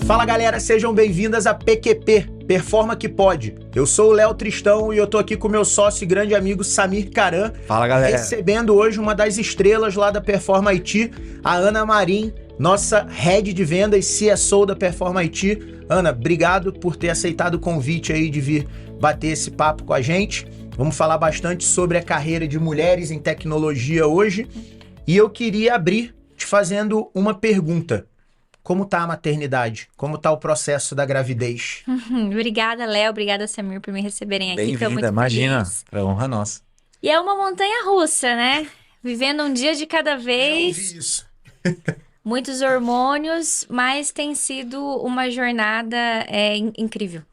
Fala galera, sejam bem-vindas a PQP, Performa que Pode. Eu sou o Léo Tristão e eu tô aqui com meu sócio e grande amigo Samir Caran. Fala galera. Recebendo hoje uma das estrelas lá da Performa IT, a Ana Marim, nossa Head de Vendas CSO da Performa IT. Ana, obrigado por ter aceitado o convite aí de vir bater esse papo com a gente. Vamos falar bastante sobre a carreira de mulheres em tecnologia hoje. E eu queria abrir te fazendo uma pergunta. Como tá a maternidade? Como tá o processo da gravidez? Obrigada, Léo. Obrigada, Samir, por me receberem aqui. Bem-vinda, imagina. É honra nossa. E é uma montanha-russa, né? Vivendo um dia de cada vez. Eu ouvi isso. Muitos hormônios, mas tem sido uma jornada incrível.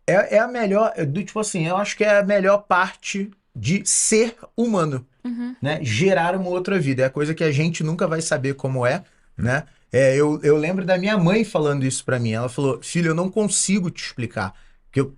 É a melhor, tipo assim, eu acho que é a melhor parte de ser humano, né? Gerar uma outra vida. É a coisa que a gente nunca vai saber como é, né? Eu lembro da minha mãe falando isso pra mim. Ela falou, filho, eu não consigo te explicar. Porque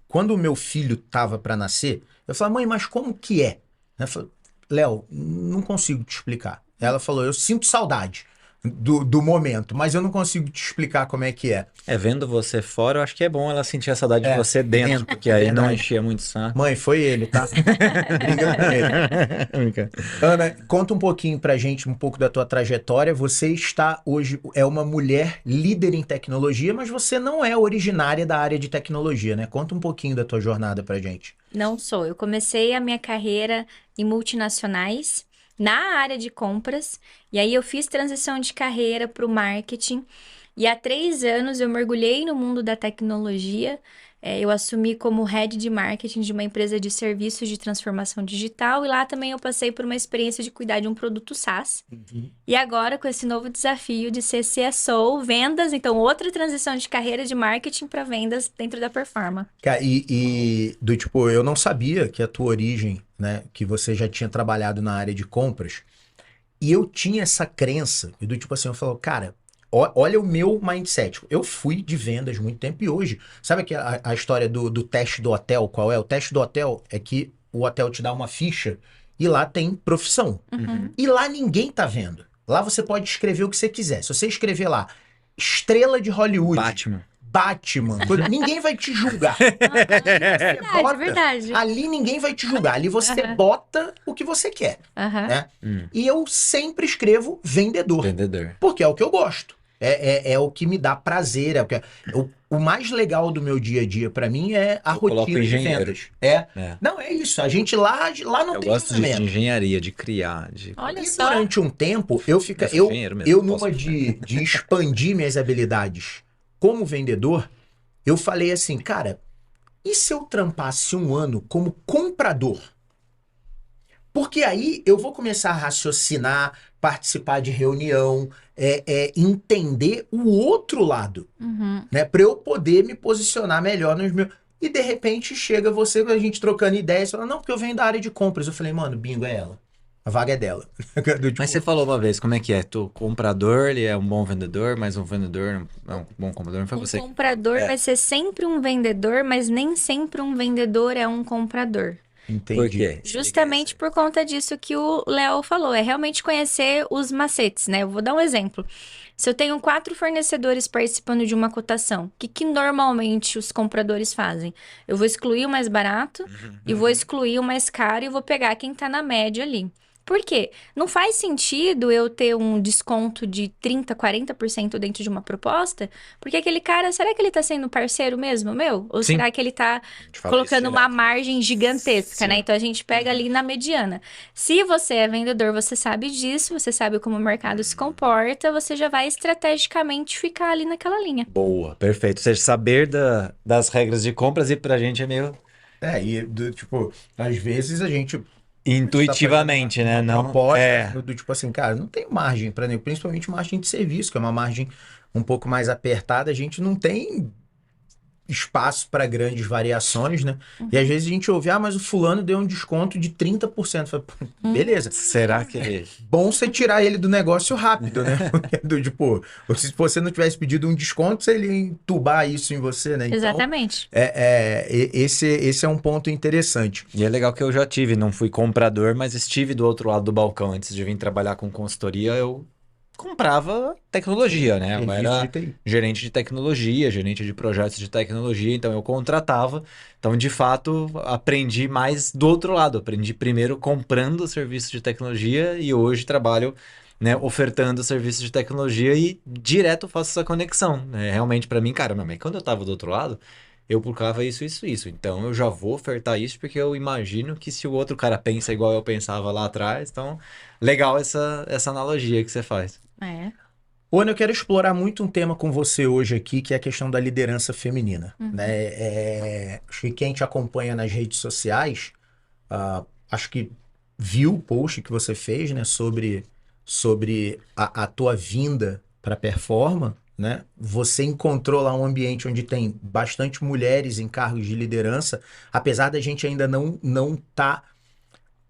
quando o meu filho tava pra nascer, eu falei, mãe, mas como que é? Ela falou, Léo, não consigo te explicar. Ela falou, eu sinto saudade do momento, mas eu não consigo te explicar como é que é. Vendo você fora, eu acho que é bom ela sentir a saudade de você dentro, porque aí não enchia muito o saco. Mãe, foi ele, tá? Briga com ele. Ana, conta um pouquinho pra gente, um pouco da tua trajetória. Você está hoje, é uma mulher líder em tecnologia, mas você não é originária da área de tecnologia, né? Conta um pouquinho da tua jornada pra gente. Não sou. Eu comecei a minha carreira em multinacionais, na área de compras, e aí eu fiz transição de carreira para o marketing, e há 3 anos eu mergulhei no mundo da tecnologia. Eu assumi como head de marketing de uma empresa de serviços de transformação digital, e lá também eu passei por uma experiência de cuidar de um produto SaaS. E agora, com esse novo desafio de ser CSO, vendas, então outra transição de carreira de marketing para vendas dentro da Performa. Tipo, eu não sabia que a tua origem, né, que você já tinha trabalhado na área de compras, e eu tinha essa crença, e do tipo assim, eu falo, cara, olha o meu mindset. Eu fui de vendas muito tempo e hoje, sabe a história do teste do hotel, qual é? O teste do hotel é que o hotel te dá uma ficha e lá tem profissão. E lá ninguém tá vendo. Lá você pode escrever o que você quiser. Se você escrever lá, estrela de Hollywood, Batman, ninguém vai te julgar. Verdade. Ali ninguém vai te julgar. Ali você bota o que você quer. Né? E eu sempre escrevo vendedor. Porque é o que eu gosto. É o que me dá prazer. O mais legal do meu dia a dia pra mim é a rotina de vendas. Não, é isso. A gente lá não tem gosto de engenharia, de criar. Olha só. Durante um tempo, numa de expandir minhas habilidades como vendedor, eu falei assim, cara, e se eu trampasse um ano como comprador? Porque aí eu vou começar a raciocinar, participar de reunião, entender o outro lado, né? Pra eu poder me posicionar melhor nos meus... E de repente chega você, a gente trocando ideias, fala, não, porque eu venho da área de compras. Eu falei, mano, bingo, é ela. A vaga é dela. Mas você falou uma vez, como é que é? Tu comprador, ele é um bom vendedor, mas um vendedor é um bom comprador, não foi você? Um comprador vai ser sempre um vendedor, mas nem sempre um vendedor é um comprador. Entendi. Por quê? Justamente por conta disso que o Léo falou, é realmente conhecer os macetes, né? Eu vou dar um exemplo. Se eu tenho 4 fornecedores participando de uma cotação, o que normalmente os compradores fazem? Eu vou excluir o mais barato e vou excluir o mais caro e vou pegar quem tá na média ali. Por quê? Não faz sentido eu ter um desconto de 30%, 40% dentro de uma proposta, porque aquele cara, será que ele tá sendo parceiro mesmo, meu? Ou será que ele tá colocando uma margem gigantesca, né? Então a gente pega ali na mediana. Se você é vendedor, você sabe disso, você sabe como o mercado se comporta, você já vai estrategicamente ficar ali naquela linha. Boa, perfeito. Ou seja, saber das regras de compras e pra gente é meio... Às vezes a gente... Intuitivamente, né? Não pode, tipo assim, cara, não tem margem para principalmente margem de serviço, que é uma margem um pouco mais apertada, a gente não tem espaço para grandes variações, né? E às vezes a gente ouve, mas o fulano deu um desconto de 30%. Fala, beleza. Será que ele... Bom você tirar ele do negócio rápido, né? Tipo, se você não tivesse pedido um desconto, ele ia entubar isso em você, né? Então, exatamente. Esse é um ponto interessante. E é legal que eu já tive, não fui comprador, mas estive do outro lado do balcão. Antes de vir trabalhar com consultoria, eu comprava tecnologia, né? Eu Serviço era de TI. gerente de tecnologia, gerente de projetos de tecnologia, então eu contratava. Então, de fato, aprendi mais do outro lado. Aprendi primeiro comprando serviços de tecnologia e hoje trabalho, né, ofertando serviços de tecnologia e direto faço essa conexão, né? Realmente, para mim, cara, mas quando eu tava do outro lado, eu procurava isso, isso, isso. Então, eu já vou ofertar isso porque eu imagino que se o outro cara pensa igual eu pensava lá atrás, então, legal essa analogia que você faz. É. Ana, eu quero explorar muito um tema com você hoje aqui, que é a questão da liderança feminina, né? Acho que quem te acompanha nas redes sociais, acho que viu o post que você fez, né, sobre a tua vinda para Performa, né? Você encontrou lá um ambiente onde tem bastante mulheres em cargos de liderança, apesar da gente ainda não tá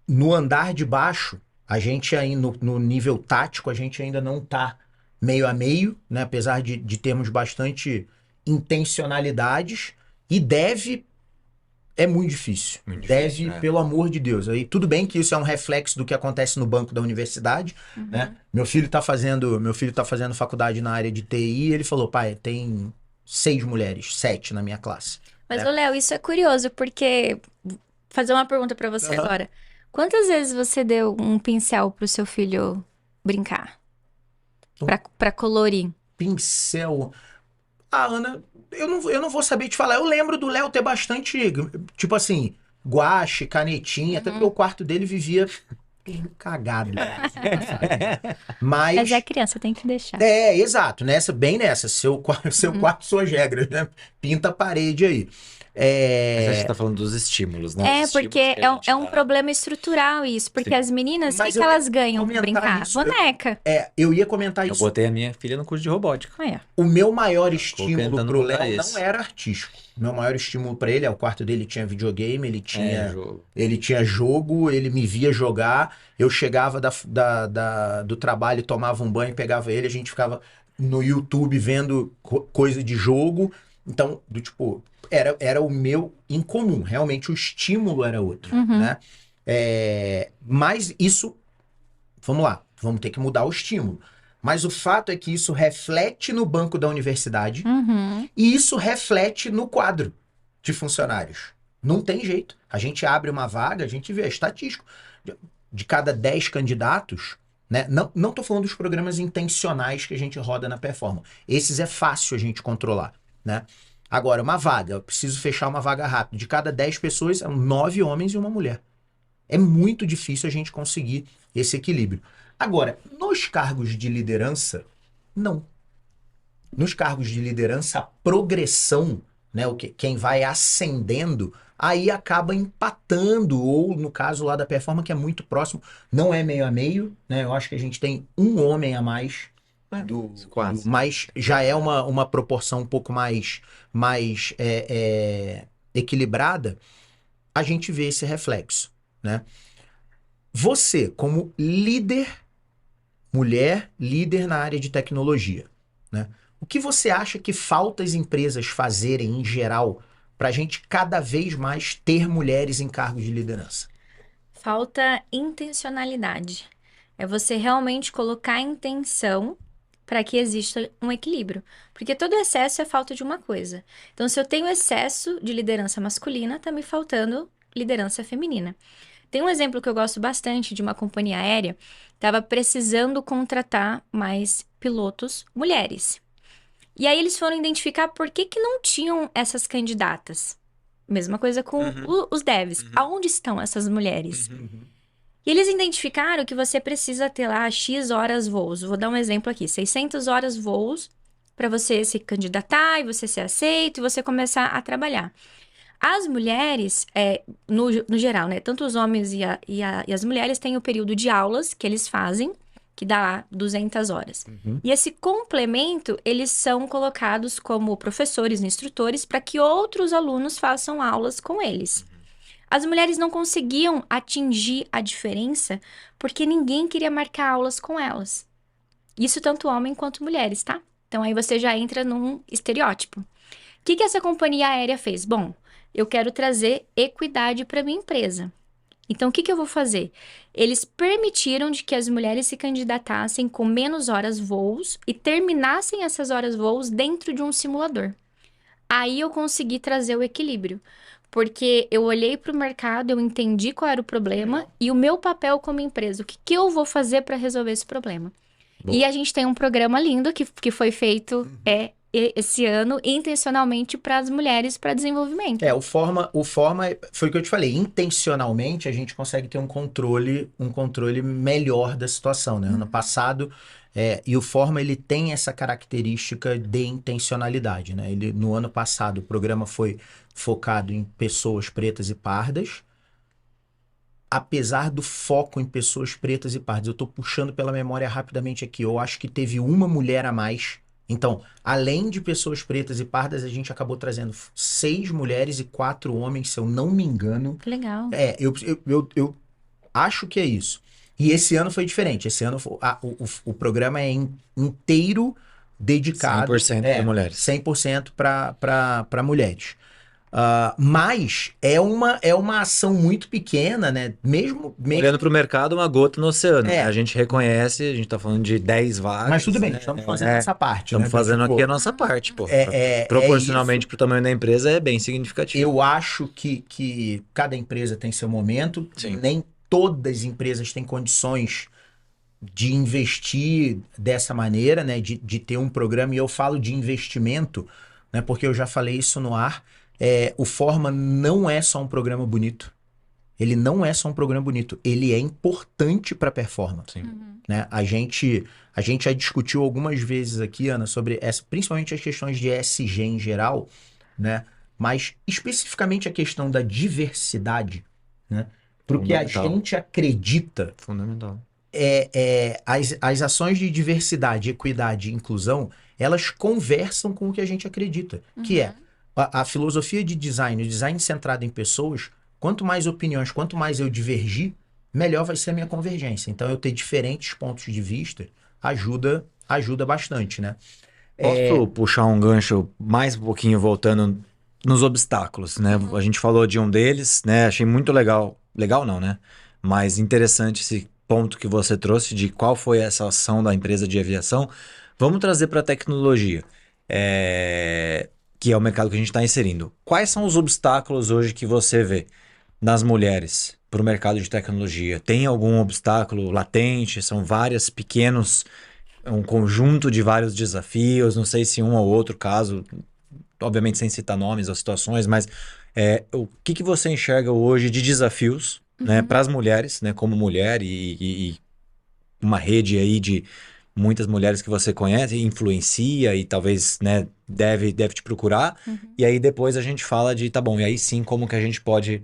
no andar de baixo, a gente aí no nível tático, a gente ainda não tá meio a meio, né? Apesar de termos bastante intencionalidades, e deve é muito difícil. Muito Deve, difícil, é. pelo amor de Deus. Aí tudo bem que isso é um reflexo do que acontece no banco da universidade, né? Meu filho tá fazendo faculdade na área de TI, e ele falou: pai, tem 6 mulheres, 7 na minha classe. Mas, ô Léo, isso é curioso, porque... Fazer uma pergunta pra você agora. Quantas vezes você deu um pincel pro seu filho brincar? Pra colorir? Pincel. Ah, Ana, eu não vou saber te falar. Eu lembro do Léo ter bastante, tipo assim, guache, canetinha, até porque o quarto dele vivia cagado. Mas Mas é criança, tem que deixar. exato, bem nessa. Seu quarto, suas regras, né? Pinta a parede aí. Mas a gente tá falando dos estímulos, né? Os Porque estímulos que a gente é um dá. problema estrutural isso. Porque Sim. as meninas, o Mas que eu elas ia ganham pra comentar brincar? isso. Boneca. Eu ia comentar Eu isso. botei a minha filha no curso de robótica. O meu maior Tô estímulo tentando pro mudar Léo isso. não era artístico. Meu maior estímulo pra ele, o quarto dele tinha videogame, Jogo. ele tinha jogo, ele me via jogar, eu chegava do trabalho, tomava um banho, pegava ele, a gente ficava no YouTube vendo coisa de jogo. Então, tipo, era o meu incomum. Realmente o estímulo era outro, né? Mas isso, vamos lá, vamos ter que mudar o estímulo. Mas o fato é que isso reflete no banco da universidade e isso reflete no quadro de funcionários. Não tem jeito. A gente abre uma vaga, a gente vê, é estatístico. De cada 10 candidatos, né? Não tô falando dos programas intencionais que a gente roda na Performance. Esses é fácil a gente controlar, né? Agora, uma vaga, eu preciso fechar uma vaga rápido. De cada 10 pessoas, são 9 homens e uma mulher. É muito difícil a gente conseguir esse equilíbrio. Agora, nos cargos de liderança, não. Nos cargos de liderança, a progressão, né, quem vai ascendendo, aí acaba empatando, ou no caso lá da Performance, que é muito próximo, não é meio a meio, né? Eu acho que a gente tem um homem a mais, Quase. mas já é uma proporção um pouco mais equilibrada, a gente vê esse reflexo, né? Você, como líder, mulher líder na área de tecnologia, né? O que você acha que falta as empresas fazerem em geral para a gente cada vez mais ter mulheres em cargos de liderança? Falta intencionalidade. É você realmente colocar a intenção para que exista um equilíbrio. Porque todo excesso é falta de uma coisa. Então, se eu tenho excesso de liderança masculina, tá me faltando liderança feminina. Tem um exemplo que eu gosto bastante de uma companhia aérea, estava precisando contratar mais pilotos mulheres. E aí eles foram identificar por que não tinham essas candidatas. Mesma coisa com os devs. Aonde estão essas mulheres? E eles identificaram que você precisa ter lá X horas voos. Vou dar um exemplo aqui. 600 horas voos para você se candidatar e você ser aceito e você começar a trabalhar. As mulheres, no geral, né? Tanto os homens e as mulheres têm o período de aulas que eles fazem, que dá lá 200 horas. E esse complemento, eles são colocados como professores, instrutores, para que outros alunos façam aulas com eles. As mulheres não conseguiam atingir a diferença porque ninguém queria marcar aulas com elas. Isso tanto homem quanto mulheres, tá? Então aí você já entra num estereótipo. O que essa companhia aérea fez? Bom, eu quero trazer equidade para minha empresa. Então, o que eu vou fazer? Eles permitiram de que as mulheres se candidatassem com menos horas voos e terminassem essas horas voos dentro de um simulador. Aí eu consegui trazer o equilíbrio, porque eu olhei para o mercado, eu entendi qual era o problema e o meu papel como empresa, o que eu vou fazer para resolver esse problema. Boa. E a gente tem um programa lindo que foi feito esse ano intencionalmente para as mulheres para desenvolvimento. O forma foi o que eu te falei, intencionalmente a gente consegue ter um controle melhor da situação, né? Ano passado, e o forma ele tem essa característica de intencionalidade, né? No ano passado o programa foi focado em pessoas pretas e pardas. Apesar do foco em pessoas pretas e pardas, eu tô puxando pela memória rapidamente aqui, eu acho que teve uma mulher a mais. Então, além de pessoas pretas e pardas, a gente acabou trazendo 6 mulheres e 4 homens, se eu não me engano. Que legal. Eu acho que é isso. E esse ano foi diferente. Esse ano o programa é inteiro dedicado 100% para mulheres. 100% para mulheres. Mas é uma ação muito pequena, né? Mesmo... Olhando para o mercado, uma gota no oceano. É. A gente reconhece, a gente tá falando de 10 vagas. Mas tudo bem, estamos fazendo essa parte. Estamos fazendo aqui a nossa parte, pô. Proporcionalmente para o tamanho da empresa é bem significativo. Eu acho que cada empresa tem seu momento. Sim. Nem todas as empresas têm condições de investir dessa maneira, né? De ter um programa. E eu falo de investimento, né? Porque eu já falei isso no ar. O Forma não é só um programa bonito. Ele não é só um programa bonito. Ele é importante para a performance. Sim. Né? A gente já discutiu algumas vezes aqui, Ana, sobre principalmente as questões de ESG em geral, né? Mas especificamente a questão da diversidade, né? Para o que a gente acredita. Fundamental. As ações de diversidade, equidade e inclusão, elas conversam com o que a gente acredita, que é a filosofia de design, o design centrado em pessoas. Quanto mais opiniões, quanto mais eu divergir, melhor vai ser a minha convergência. Então, eu ter diferentes pontos de vista ajuda bastante, né? Posso puxar um gancho mais um pouquinho voltando nos obstáculos, né? A gente falou de um deles, né? Achei muito legal. Legal não, né? Mas interessante esse ponto que você trouxe de qual foi essa ação da empresa de aviação. Vamos trazer para a tecnologia. Que é o mercado que a gente está inserindo. Quais são os obstáculos hoje que você vê nas mulheres para o mercado de tecnologia? Tem algum obstáculo latente? São vários pequenos, um conjunto de vários desafios? Não sei se um ou outro caso, obviamente sem citar nomes ou situações, mas o que você enxerga hoje de desafios, né, para as mulheres, né, como mulher e uma rede aí de muitas mulheres que você conhece, influencia e talvez, né, deve te procurar. E aí depois a gente fala de, tá bom, e aí sim, como que a gente pode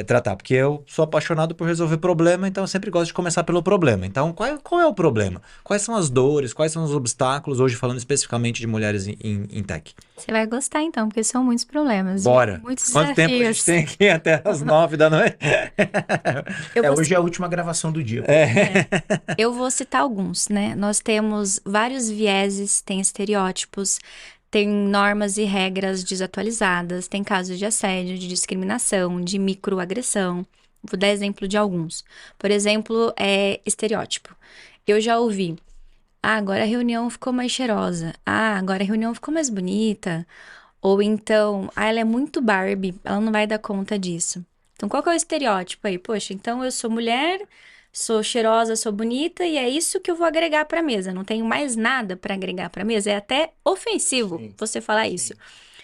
tratar? Porque eu sou apaixonado por resolver problema, então eu sempre gosto de começar pelo problema. Então, qual é o problema? Quais são as dores? Quais são os obstáculos, hoje falando especificamente de mulheres em tech? Você vai gostar então, porque são muitos problemas. Bora! Muitos Quanto desafios. tempo a gente tem aqui até as 9 da noite? Hoje é a última gravação do dia. Eu vou citar alguns, né? Nós temos vários vieses, tem estereótipos, tem normas e regras desatualizadas, tem casos de assédio, de discriminação, de microagressão. Vou dar exemplo de alguns. Por exemplo, estereótipo. Eu já ouvi, agora a reunião ficou mais cheirosa. Agora a reunião ficou mais bonita. Ou então, ela é muito Barbie, ela não vai dar conta disso. Então, qual que é o estereótipo aí? Poxa, então eu sou mulher, sou cheirosa, sou bonita e é isso que eu vou agregar para a mesa. Não tenho mais nada para agregar para a mesa. É até ofensivo você falar isso.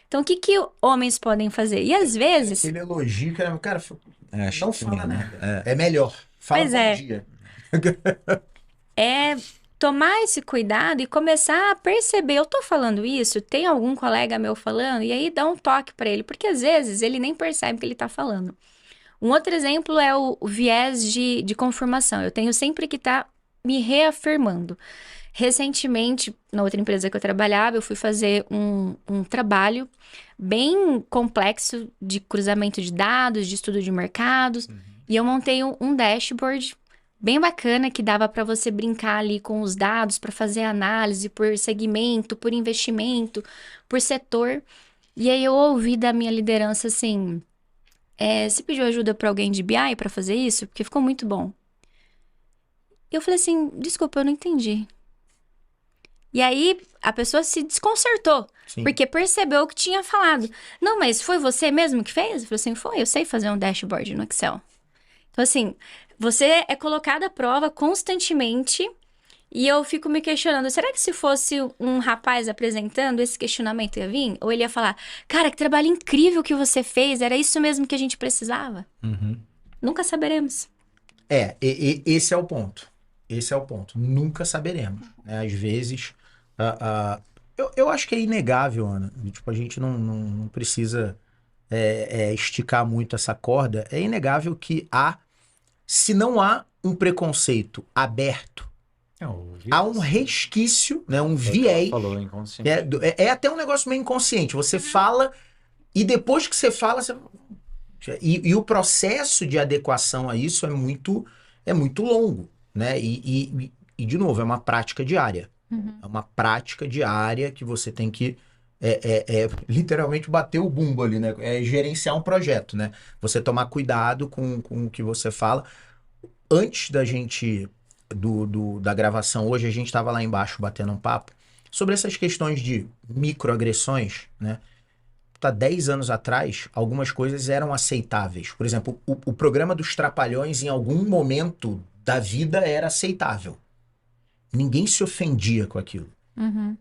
Então, o que homens podem fazer? E às vezes... Aquele elogio, cara, não fala né? nada. É melhor. Fala Pois bom dia. Tomar esse cuidado e começar a perceber, eu tô falando isso, tem algum colega meu falando, e aí dá um toque para ele, porque às vezes ele nem percebe que ele tá falando. Um outro exemplo é o viés de confirmação. Eu tenho sempre que estar me reafirmando. Recentemente, na outra empresa que eu trabalhava, eu fui fazer um trabalho bem complexo de cruzamento de dados, de estudo de mercados, e eu montei um dashboard bem bacana que dava para você brincar ali com os dados para fazer análise por segmento, por investimento, por setor. E aí eu ouvi da minha liderança assim... você pediu ajuda pra alguém de BI pra fazer isso? Porque ficou muito bom. Eu falei assim, desculpa, eu não entendi. E aí, a pessoa se desconcertou, Sim. porque percebeu o que tinha falado. Não, mas foi você mesmo que fez? Eu falei assim, foi, eu sei fazer um dashboard no Excel. Então, assim, você é colocada à prova constantemente e eu fico me questionando, será que se fosse um rapaz apresentando, esse questionamento ia vir? Ou ele ia falar, cara, que trabalho incrível que você fez, era isso mesmo que a gente precisava? Uhum. Nunca saberemos. Esse é o ponto. Esse é o ponto. Nunca saberemos, né? Às vezes, eu acho que é inegável, Ana. Tipo, a gente não precisa esticar muito essa corda. É inegável que se não há um preconceito aberto, há um resquício, né? Um viés. Falou inconsciente. É até um negócio meio inconsciente. Você fala e depois que você fala, e o processo de adequação a isso é muito longo, né? De novo, é uma prática diária. Uhum. É uma prática diária que você tem que literalmente bater o bumbo ali, né? É gerenciar um projeto, né? Você tomar cuidado com o que você fala. Antes da gente, da gravação hoje, a gente estava lá embaixo batendo um papo sobre essas questões de microagressões, né? 10 anos atrás, algumas coisas eram aceitáveis. Por exemplo, o programa dos Trapalhões, em algum momento da vida, era aceitável. Ninguém se ofendia com aquilo. Uhum.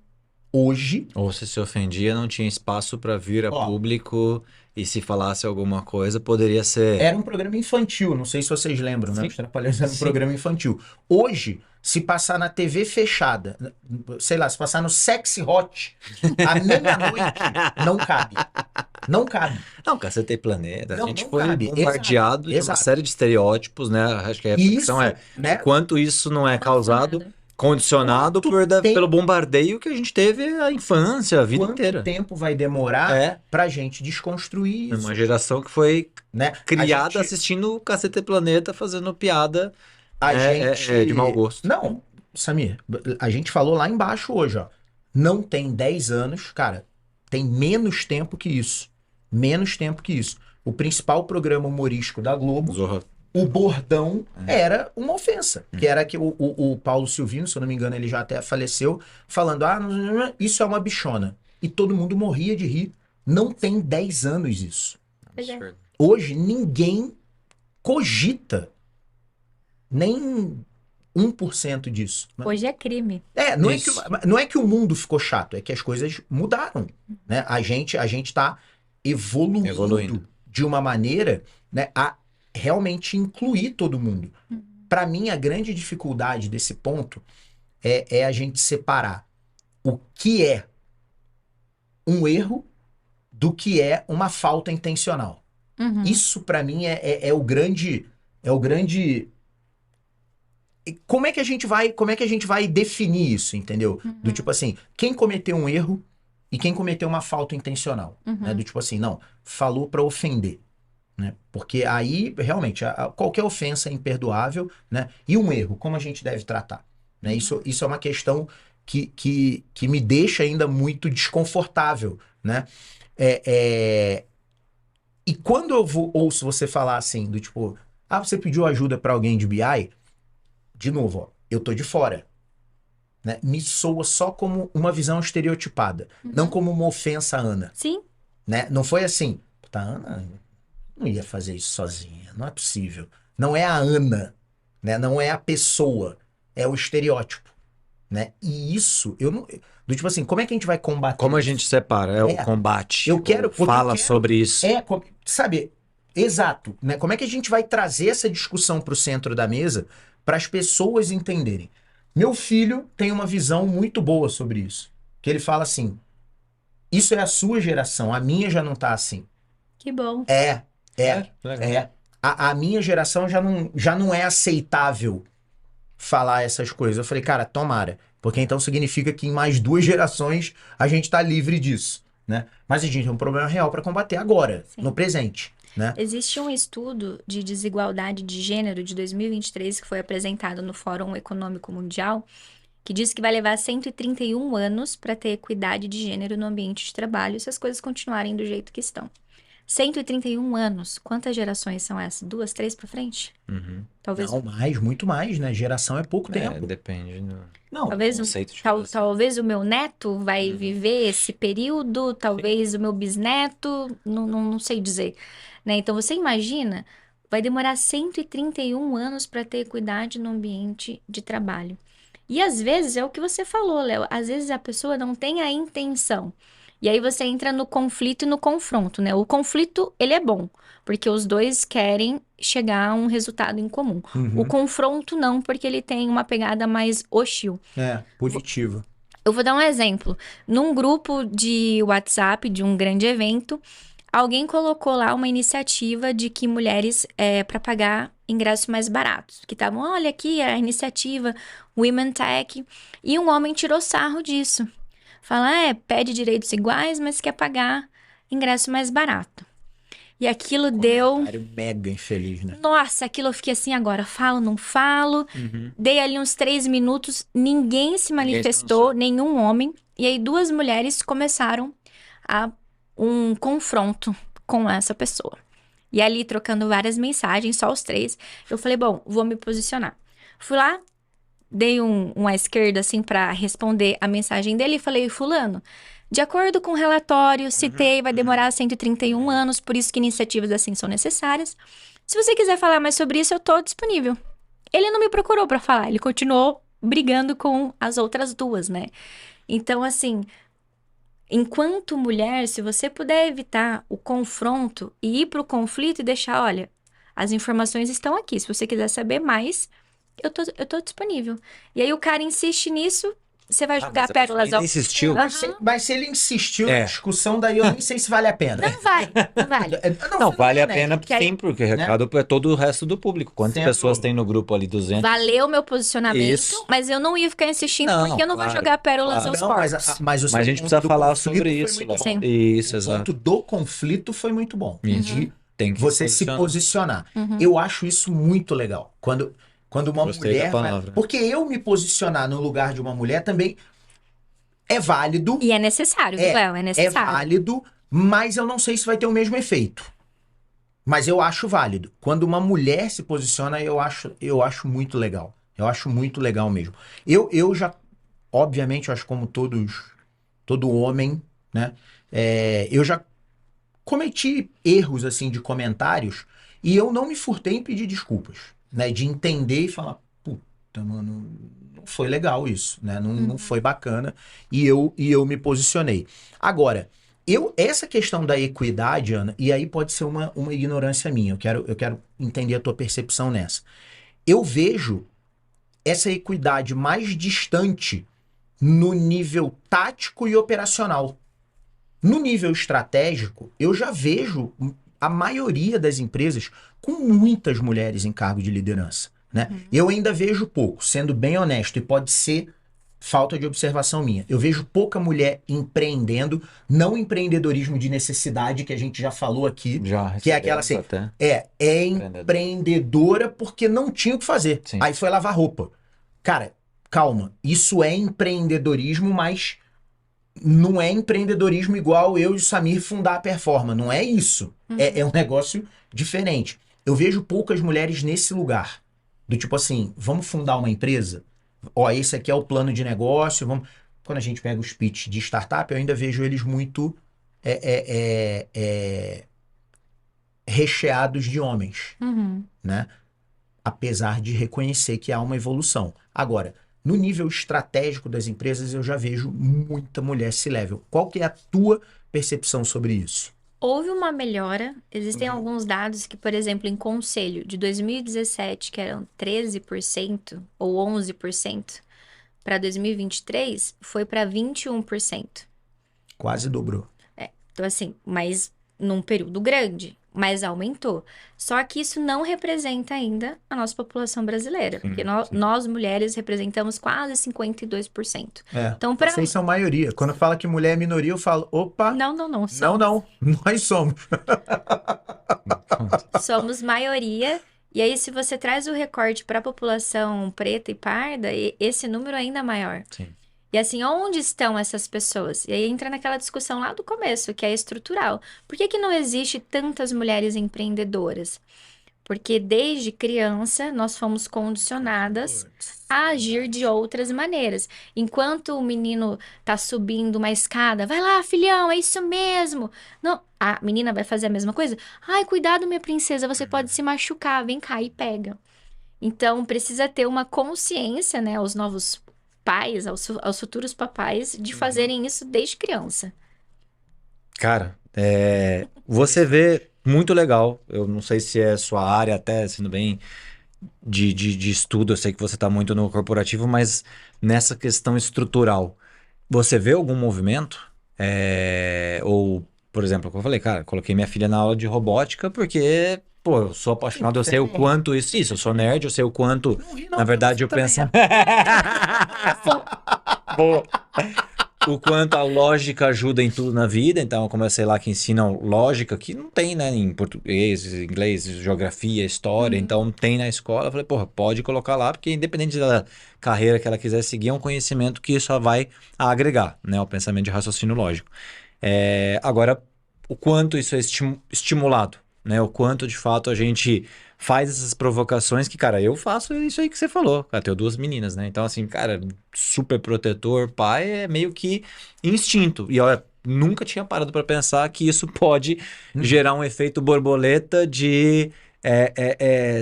Hoje, Ou se ofendia, não tinha espaço para vir a Ó. público e se falasse alguma coisa, poderia ser. era um programa infantil. Não sei se vocês lembram, né? Sim. Os Trapalhões era um Sim. programa infantil. Hoje, se passar na TV fechada, sei lá, se passar no Sexy Hot, à meia-noite, não cabe. Não cabe. Não, Cacete e Planeta. Não, a gente não foi cabe. bombardeado de uma Exato. série de estereótipos, né? Acho que a reflexão Isso, né? quanto isso não é causado, condicionado Quanto pelo bombardeio que a gente teve a infância, a vida Quanto inteira. tempo vai demorar É, pra gente desconstruir isso, uma geração que foi né? criada A gente, assistindo Cacete e Planeta, fazendo piada a gente... de mau gosto. Não, Samir, a gente falou lá embaixo hoje, ó. Não tem 10 anos, cara, tem menos tempo que isso. Menos tempo que isso. O principal programa humorístico da Globo, Zorra. o bordão era uma ofensa. Que era que o Paulo Silvino, se eu não me engano, ele já até faleceu, falando, isso é uma bichona. E todo mundo morria de rir. Não tem 10 anos isso. Pois é. Absurdo. Hoje, ninguém cogita nem 1% disso. Hoje é crime. Isso. Não é que o mundo ficou chato, é que as coisas mudaram, né? A gente tá evoluindo de uma maneira, né, a realmente incluir todo mundo. Para mim, a grande dificuldade desse ponto é a gente separar o que é um erro do que é uma falta intencional. Uhum. Isso, para mim, é o grande... Como é que a gente vai definir isso, entendeu? Do tipo assim, quem cometeu um erro e quem cometeu uma falta intencional, né? Do tipo assim, não, falou para ofender, né? Porque aí, realmente, qualquer ofensa é imperdoável, né? E um erro, como a gente deve tratar, né? Isso é uma questão que me deixa ainda muito desconfortável, né? E quando eu ouço você falar assim, do tipo, você pediu ajuda para alguém de BI, de novo, ó, eu tô de fora, né? Me soa só como uma visão estereotipada, não como uma ofensa à Ana. Sim. Né? Não foi assim, a Ana não ia fazer isso sozinha, não é possível. Não é a Ana, né? Não é a pessoa, é o estereótipo, né? E isso, eu não... Do tipo assim, como é que a gente vai combater Como a isso? gente separa? O combate. Eu quero... porque Fala eu quero- sobre isso. Sabe, exato, né? Como é que a gente vai trazer essa discussão para o centro da mesa para as pessoas entenderem? Meu filho tem uma visão muito boa sobre isso. Que ele fala assim, isso é a sua geração, a minha já não tá assim. Que bom. Legal. A minha geração já não é aceitável falar essas coisas. Eu falei, cara, tomara. Porque então significa que em mais 2 gerações a gente tá livre disso, né? Mas a gente tem um problema real para combater agora, Sim. no presente, né? Existe um estudo de desigualdade de gênero de 2023 que foi apresentado no Fórum Econômico Mundial, que diz que vai levar 131 anos para ter equidade de gênero no ambiente de trabalho se as coisas continuarem do jeito que estão. 131 anos. Quantas gerações são essas? 2, 3 para frente? Uhum. Talvez. Não, muito mais, né? Geração é pouco tempo. Depende do Não, Talvez, conceito de geração. talvez o meu neto vai viver esse período, talvez o meu bisneto, não sei dizer, né? Então, você imagina, vai demorar 131 anos para ter equidade no ambiente de trabalho. E às vezes, é o que você falou, Léo, às vezes a pessoa não tem a intenção. E aí você entra no conflito e no confronto, né? O conflito, ele é bom, porque os dois querem chegar a um resultado em comum. O confronto não, porque ele tem uma pegada mais hostil. positivo. Eu vou dar um exemplo. Num grupo de WhatsApp de um grande evento, alguém colocou lá uma iniciativa de que mulheres, para pagar ingressos mais baratos, que estavam, olha aqui a iniciativa Women Tech, e um homem tirou sarro disso. Fala, pede direitos iguais, mas quer pagar ingresso mais barato. E aquilo deu... Comentário mega infeliz, né? Nossa, aquilo eu fiquei assim agora, falo, não falo. Dei ali uns 3 minutos, ninguém se manifestou, nenhum homem. E aí 2 mulheres começaram um confronto com essa pessoa. E ali trocando várias mensagens, só os 3. Eu falei, bom, vou me posicionar. Fui lá, dei um à esquerda assim pra responder a mensagem dele e falei, fulano, de acordo com o relatório, citei, vai demorar 131 anos, por isso que iniciativas assim são necessárias. Se você quiser falar mais sobre isso, eu tô disponível. Ele não me procurou pra falar, ele continuou brigando com as outras 2, né? Então, assim, enquanto mulher, se você puder evitar o confronto e ir pro conflito e deixar, olha, as informações estão aqui, se você quiser saber mais, eu tô disponível. E aí o cara insiste nisso, você vai jogar pérolas ao... insistiu. Mas se ele insistiu na discussão, daí eu nem sei se vale a pena. Não vale. Não, vale a né? pena sim, porque o recado é todo o resto do público. Quantas Sendo- pessoas tem no grupo ali? 200? Valeu meu posicionamento, Isso. mas eu não ia ficar insistindo, Não, porque eu não vou claro, jogar pérolas claro. aos Não, porcos. mas o Mas a gente precisa falar sobre isso. Léo. Sim. Isso, O exato. ponto do conflito foi muito bom. De Tem que você se posicionar. Uhum. Eu acho isso muito legal. Quando uma Gostei mulher... da palavra. Porque eu me posicionar no lugar de uma mulher também é válido. E é necessário, Léo, é É necessário. válido, mas eu não sei se vai ter o mesmo efeito. Mas eu acho válido. Quando uma mulher se posiciona, eu acho muito legal. Eu acho muito legal mesmo. Eu já, obviamente, eu acho como todo homem, né? Eu já cometi erros, assim, de comentários e eu não me furtei em pedir desculpas, né? De entender e falar, puta, mano, não foi legal isso, né? Não foi bacana e eu me posicionei. Agora, essa questão da equidade, Ana, e aí pode ser uma ignorância minha, eu quero entender a tua percepção nessa. Eu vejo essa equidade mais distante no nível tático e operacional. No nível estratégico, eu já vejo a maioria das empresas com muitas mulheres em cargo de liderança, né? Eu ainda vejo pouco, sendo bem honesto, e pode ser falta de observação minha. Eu vejo pouca mulher empreendendo, não empreendedorismo de necessidade, que a gente já falou aqui, que é aquela assim, até. empreendedora porque não tinha o que fazer. Sim. Aí foi lavar roupa. Cara, calma, isso é empreendedorismo, mas não é empreendedorismo igual eu e o Samir fundar a Performa, não é isso. É um negócio diferente. Eu vejo poucas mulheres nesse lugar. Do tipo assim, vamos fundar uma empresa? Ó, esse aqui é o plano de negócio, vamos... Quando a gente pega os pitch de startup, eu ainda vejo eles muito recheados de homens, né? Apesar de reconhecer que há uma evolução. Agora, no nível estratégico das empresas, eu já vejo muita mulher C-level. Qual que é a tua percepção sobre isso? Houve uma melhora. Existem alguns dados que, por exemplo, em conselho de 2017, que eram 13% ou 11%, para 2023 foi para 21%. Quase dobrou. Então, assim, mas num período grande, mas aumentou. Só que isso não representa ainda a nossa população brasileira, porque nós mulheres representamos quase 52%. Então, Vocês são maioria. Quando fala que mulher é minoria, eu falo, opa, não. não, nós somos. Somos maioria. E aí, se você traz o recorte para a população preta e parda, esse número é ainda maior. Sim. E assim, onde estão essas pessoas? E aí entra naquela discussão lá do começo, que é estrutural. Por que que não existe tantas mulheres empreendedoras? Porque desde criança nós fomos condicionadas a agir de outras maneiras. Enquanto o menino tá subindo uma escada, vai lá, filhão, é isso mesmo. Não, a menina vai fazer a mesma coisa? Ai, cuidado, minha princesa, você pode se machucar, vem cá e pega. Então precisa ter uma consciência, né, aos novos pais, aos futuros papais, de fazerem isso desde criança. Cara, você vê muito legal. Eu não sei se é sua área, até sendo bem de estudo, eu sei que você está muito no corporativo, mas nessa questão estrutural, você vê algum movimento? Ou, por exemplo, como eu falei, cara, coloquei minha filha na aula de robótica porque, pô, eu sou apaixonado, eu sei o quanto isso, eu sou nerd, eu sei o quanto, Não ri, não, na verdade, eu penso. Boa. O quanto a lógica ajuda em tudo na vida, então eu comecei lá que ensinam lógica, que não tem, né, em português, inglês, geografia, história, então tem na escola. Eu falei, porra, pode colocar lá, porque independente da carreira que ela quiser seguir, é um conhecimento que só vai agregar, né, o pensamento de raciocínio lógico. Agora, o quanto isso é estimulado, né, o quanto de fato a gente faz essas provocações que, cara, eu faço isso aí que você falou. Cara, tenho 2 meninas, né? Então, assim, cara, super protetor, pai, é meio que instinto. E olha, nunca tinha parado pra pensar que isso pode gerar um efeito borboleta de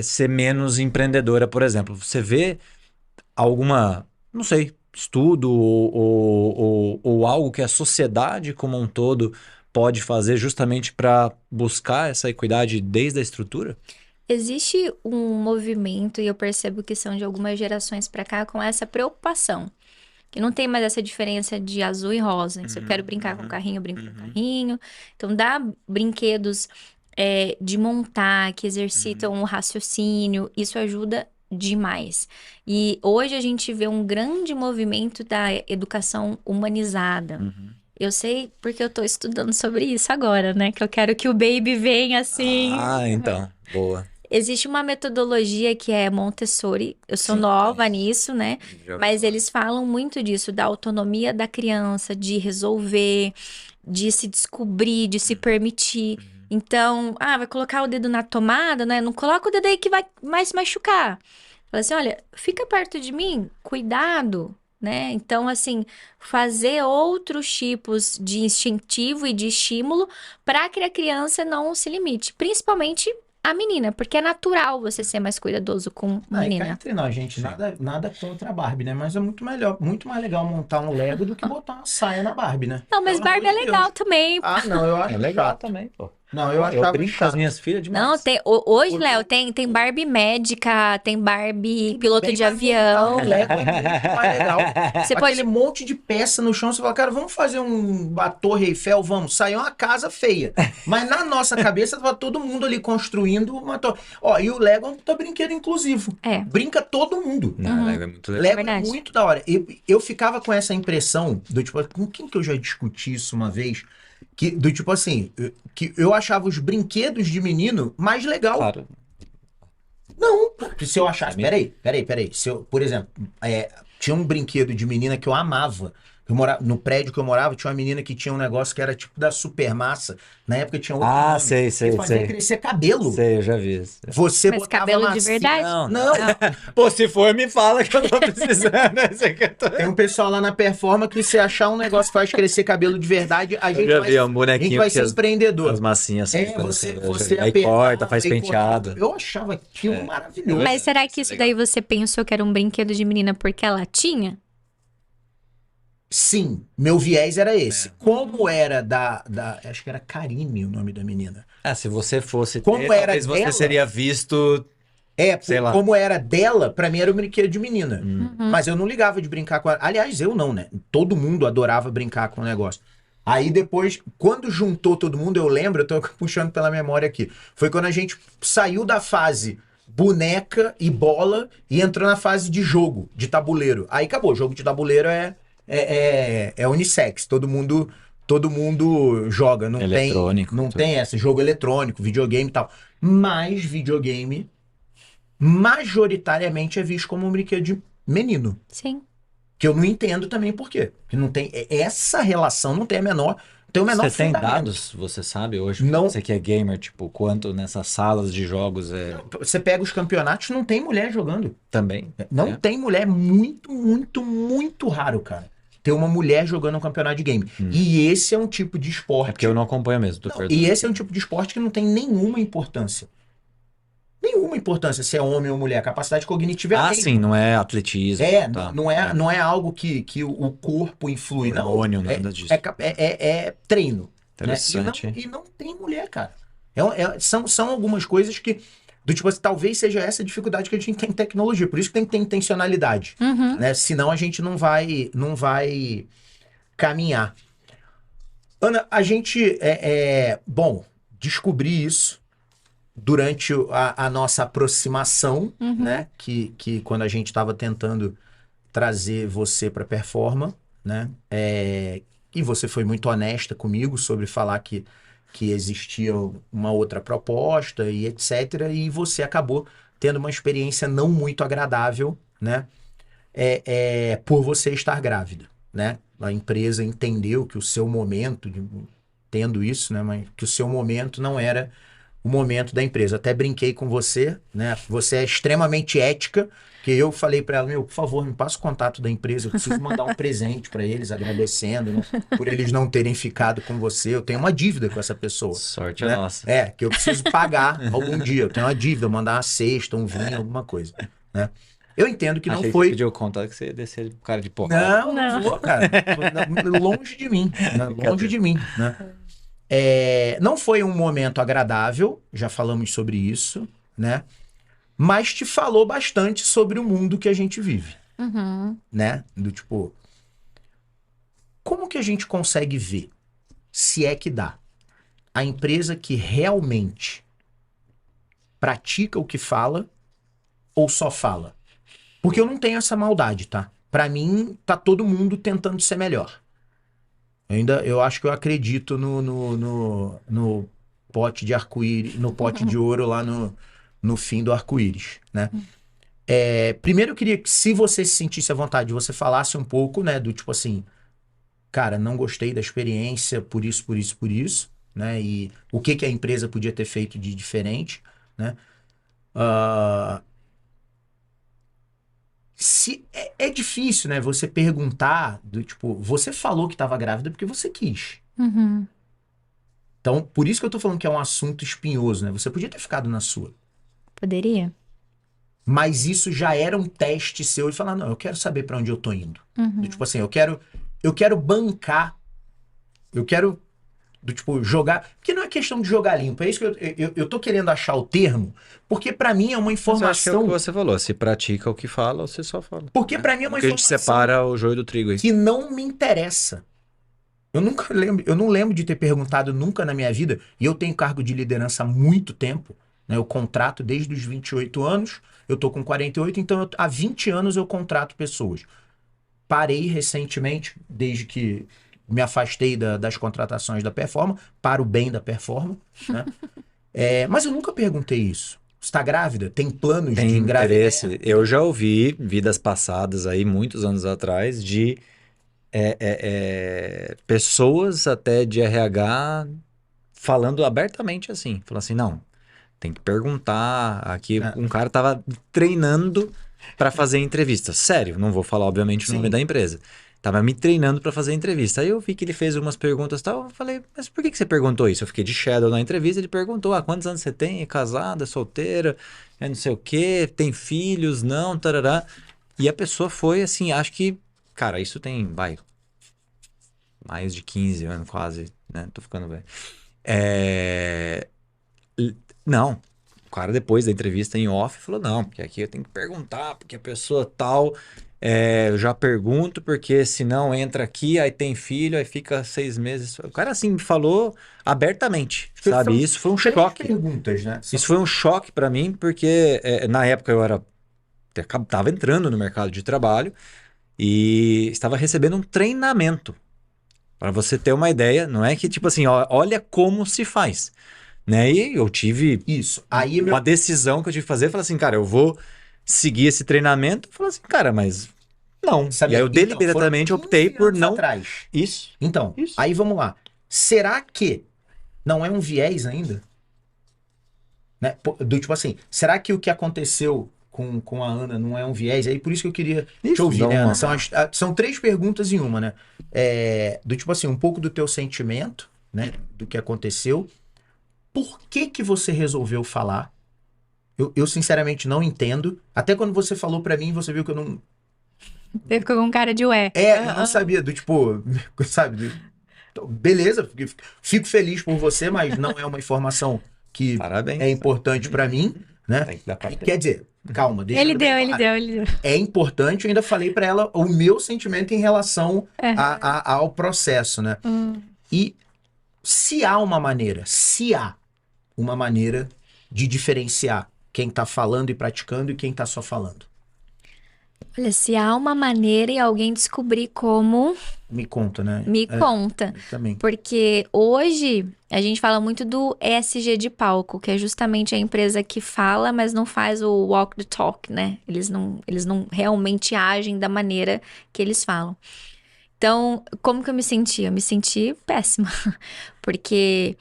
ser menos empreendedora, por exemplo. Você vê alguma, não sei, estudo ou algo que a sociedade como um todo pode fazer justamente para buscar essa equidade desde a estrutura? Existe um movimento, e eu percebo que são de algumas gerações para cá, com essa preocupação. Que não tem mais essa diferença de azul e rosa. Se eu quero brincar com carrinho, eu brinco com carrinho. Então, dá brinquedos de montar, que exercitam o raciocínio, isso ajuda demais. E hoje a gente vê um grande movimento da educação humanizada. Eu sei porque eu tô estudando sobre isso agora, né? Que eu quero que o baby venha assim. Ah, então. Boa. Existe uma metodologia que é Montessori, eu sou Sim. nova nisso, né? Já- Mas eles falam muito disso, da autonomia da criança, de resolver, de se descobrir, de se permitir. Então, vai colocar o dedo na tomada, né? Não coloca o dedo aí que vai mais machucar. Fala assim, olha, fica perto de mim, cuidado, né? Então, assim, fazer outros tipos de incentivo e de estímulo para que a criança não se limite, principalmente a menina, porque é natural você ser mais cuidadoso com Não, e cá menina. entre nós, gente, nada contra a Barbie, né? Mas é muito melhor, muito mais legal montar um Lego do que botar uma saia na Barbie, né? Não, mas Pelo Barbie é amor de legal Deus. também. Ah, não, eu acho É legal chato. também, pô. Não, eu Eu achava brinco com chato. as minhas filhas demais. Não, hoje, Porque- Léo, tem Barbie médica, tem Barbie piloto Bem de mais avião. legal, Lego é muito mais legal. Você Aquele pode. monte de peça no chão, você fala, cara, vamos fazer uma Torre Eiffel, vamos. Saiu uma casa feia. Mas na nossa cabeça tava todo mundo ali construindo uma torre. Ó, e o Lego é um puta brinquedo inclusivo. É. Brinca todo mundo. Não, Lego é muito legal. Lego é verdade. muito da hora. Eu ficava com essa impressão do tipo, com quem que eu já discuti isso uma vez? Que, do tipo assim, que eu achava os brinquedos de menino mais legal. Claro. Não, porque se eu achasse. Peraí. Se eu, por exemplo, tinha um brinquedo de menina que eu amava. No prédio que eu morava, tinha uma menina que tinha um negócio que era tipo da Supermassa. Na época tinha outro Ah, nome, sei, que fazia crescer cabelo. Sei, eu já vi isso. Você Mas botava cabelo de massinha- verdade? Não, Pô, se for, me fala que eu tô precisando. Esse aqui eu tô... tem um pessoal lá na Performa que se achar um negócio que faz crescer cabelo de verdade, a gente já vai, vi, um a gente bonequinho vai que ser as empreendedor. massinhas Você aí apertava, corta, faz aí penteado. cortava. Eu achava aquilo maravilhoso. Mas será que isso daí você pensou que era um brinquedo de menina porque ela tinha? Sim, meu viés era esse. Como era acho que era Karine o nome da menina. Ah, se você fosse Como ter, era talvez você dela? seria visto... Sei lá. Como era dela, pra mim era um brinquedo de menina. Uhum. Mas eu não ligava de brincar com ela. Aliás, eu não, né? Todo mundo adorava brincar com o negócio. Aí depois, quando juntou todo mundo, eu lembro, eu tô puxando pela memória aqui, foi quando a gente saiu da fase boneca e bola e entrou na fase de jogo, de tabuleiro. Aí acabou, jogo de tabuleiro é unissex, todo mundo joga, Eletrônico, não tudo. tem essa, jogo eletrônico, videogame e tal. Mas videogame majoritariamente é visto como um brinquedo de menino. Sim. Que eu não entendo também por quê. Porque não tem, essa relação não tem o menor Você tem fundamento. dados, você sabe hoje, Não. você que é gamer, tipo, quanto nessas salas de jogos Você pega os campeonatos, não tem mulher jogando. também? Não É. tem mulher, muito, muito, muito raro, cara. Ter uma mulher jogando um campeonato de game. E esse é um tipo de esporte. É porque eu não acompanho mesmo. E esse é um tipo de esporte que não tem nenhuma importância. Nenhuma importância se é homem ou mulher. A capacidade cognitiva é a mesma. Sim, não é atletismo. Tá. Não é algo que o corpo influi. Não é ônio, nada disso. É treino. Né? Interessante. E não tem mulher, cara. São algumas coisas que, do tipo assim, talvez seja essa a dificuldade que a gente tem em tecnologia. Por isso que tem que ter intencionalidade. Né? Senão a gente não vai caminhar. Ana, a gente, descobri isso durante a nossa aproximação, né? Que quando a gente estava tentando trazer você para Performa, né? E você foi muito honesta comigo sobre falar que existia uma outra proposta e etc. E você acabou tendo uma experiência não muito agradável, né? Por você estar grávida, né? A empresa entendeu que o seu momento, tendo isso, né? Mas que o seu momento não era o momento da empresa. Até brinquei com você, né? Você é extremamente ética, que eu falei para ela, por favor, me passa o contato da empresa, eu preciso mandar um presente para eles, agradecendo, né? Por eles não terem ficado com você. Eu tenho uma dívida com essa pessoa. Sorte né? é nossa. Que eu preciso pagar algum dia. Eu tenho uma dívida, mandar uma cesta, um vinho, alguma coisa, né? Eu entendo que Achei não foi... que você pediu contato que você ia descer o cara de porrada. Não vou, cara. Longe de mim. Né? Longe de mim, né? Não foi um momento agradável, já falamos sobre isso, né? Mas te falou bastante sobre o mundo que a gente vive, né? Do tipo, como que a gente consegue ver, se é que dá, a empresa que realmente pratica o que fala ou só fala? Porque eu não tenho essa maldade, tá? Pra mim, tá todo mundo tentando ser melhor. Eu acho que eu acredito no pote de arco-íris, no pote de ouro lá no fim do arco-íris, né? Primeiro eu queria que, se você se sentisse à vontade, você falasse um pouco, né? Do tipo assim, cara, não gostei da experiência por isso, né? E o que a empresa podia ter feito de diferente, né? É difícil, né? Você perguntar do tipo, você falou que estava grávida porque você quis. Então, por isso que eu tô falando que é um assunto espinhoso, né? Você podia ter ficado na sua. Poderia. Mas isso já era um teste seu e falar, não, eu quero saber para onde eu tô indo. Do tipo assim, eu quero bancar, eu quero do tipo jogar, porque não é questão de jogar limpo, é isso que eu tô querendo achar o termo, porque para mim é uma informação. Mas acho que é o que você falou, se pratica o que fala, ou você só fala. Porque para mim é uma porque informação a gente separa o joio do trigo aí. que não me interessa. Eu não lembro de ter perguntado nunca na minha vida, e eu tenho cargo de liderança há muito tempo, né? Eu contrato desde os 28 anos, eu tô com 48, então há 20 anos eu contrato pessoas. Parei recentemente, desde que me afastei das contratações da Performa, para o bem da Performa, né? Mas eu nunca perguntei isso. Você está grávida? Tem planos de engravidar? Eu já ouvi vidas passadas aí, muitos anos atrás, de pessoas até de RH falando abertamente assim. Falando assim, não, tem que perguntar. Aqui um cara tava treinando para fazer entrevista. Sério, não vou falar obviamente o nome da empresa. Tava me treinando para fazer entrevista. Aí eu vi que ele fez umas perguntas e tal. Eu falei, mas por que você perguntou isso? Eu fiquei de shadow na entrevista. Ele perguntou, quantos anos você tem? É casada, é solteira, não sei o quê, tem filhos, não, tarará. E a pessoa foi assim, acho que, cara, isso tem, mais de 15 anos quase, né? Tô ficando velho. Não, o cara depois da entrevista em off falou, não, porque aqui eu tenho que perguntar, porque a pessoa tal... eu já pergunto, porque senão entra aqui, aí tem filho, aí fica 6 meses. O cara, assim, falou abertamente, sabe? Isso foi um choque. Perguntas, né? Isso foi um choque pra mim, porque na época eu tava entrando no mercado de trabalho e estava recebendo um treinamento. Pra você ter uma ideia, não é que tipo assim, olha como se faz. Né? E eu tive uma decisão que eu tive que fazer, eu falei assim, cara, eu vou seguir esse treinamento. Eu falei assim, cara, mas Não. Sabe? E aí eu Então, deliberadamente foram optei 15 por anos não... atrás. Isso. Então, Isso. aí vamos lá. Será que não é um viés ainda? Né? Do tipo assim, será que o que aconteceu com a Ana não é um viés? Aí por isso que eu queria te Isso, ouvir, né, vamos Ana? lá. São 3 perguntas em uma, né? Do tipo assim, um pouco do teu sentimento, né? Do que aconteceu. Por que que você resolveu falar? Eu sinceramente não entendo. Até quando você falou pra mim, você viu que eu não... Você ficou com cara de ué. Eu não sabia, do tipo, sabe? Beleza, fico feliz por você, mas não é uma informação que Parabéns. é importante pra mim, né? Tem que dar pra Quer dizer, calma, deixa Ele eu bem deu, ele claro. deu, ele deu. É importante, eu ainda falei pra ela o meu sentimento em relação É. ao processo, né? E se há uma maneira de diferenciar quem tá falando e praticando e quem tá só falando. Olha, se há uma maneira e alguém descobrir como, Me conta, né? me conta. Também. Porque hoje a gente fala muito do ESG de palco, que é justamente a empresa que fala, mas não faz o walk the talk, né? Eles não realmente agem da maneira que eles falam. Então, como que eu me senti? Eu me senti péssima. Porque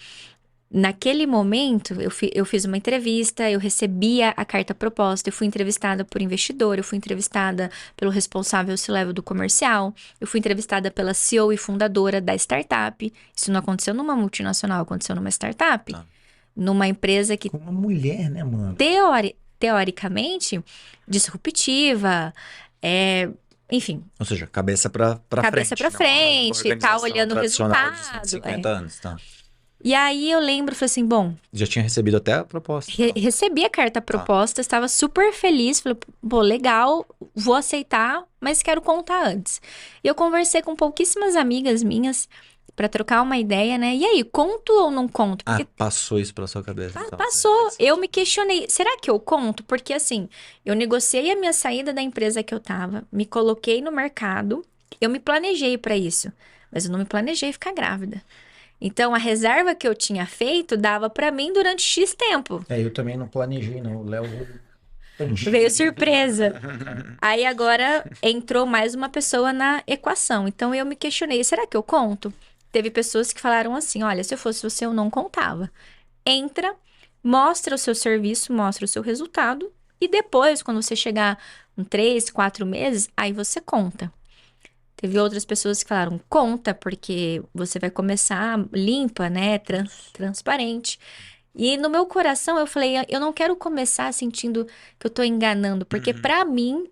naquele momento, eu fiz uma entrevista, eu recebi a carta proposta, eu fui entrevistada por investidor, eu fui entrevistada pelo responsável C-level do comercial, eu fui entrevistada pela CEO e fundadora da startup. Isso não aconteceu numa multinacional, aconteceu numa startup. Ah. Numa empresa que, Com uma mulher, né, mano? teoricamente, disruptiva, enfim, Ou seja, cabeça pra cabeça frente. pra não uma frente, tá organização olhando o tradicional de resultado. 150 anos, tá? E aí eu lembro, falei assim, bom, Já tinha recebido até a proposta. recebi a carta proposta, estava super feliz, falei, pô, legal, vou aceitar, mas quero contar antes. E eu conversei com pouquíssimas amigas minhas pra trocar uma ideia, né? E aí, conto ou não conto? Porque Passou isso pela sua cabeça. então. passou, eu me questionei, será que eu conto? Porque assim, eu negociei a minha saída da empresa que eu tava, me coloquei no mercado, eu me planejei pra isso, mas eu não me planejei ficar grávida. Então, a reserva que eu tinha feito dava pra mim durante X tempo. Eu também não planejei, não. O Léo... Veio surpresa. Aí agora entrou mais uma pessoa na equação. Então eu me questionei, será que eu conto? Teve pessoas que falaram assim, olha, se eu fosse você, eu não contava. Entra, mostra o seu serviço, mostra o seu resultado e depois, quando você chegar em 3, 4 meses, aí você conta. Teve outras pessoas que falaram, conta, porque você vai começar limpa, né? Transparente. E no meu coração eu falei, eu não quero começar sentindo que eu tô enganando, porque pra mim,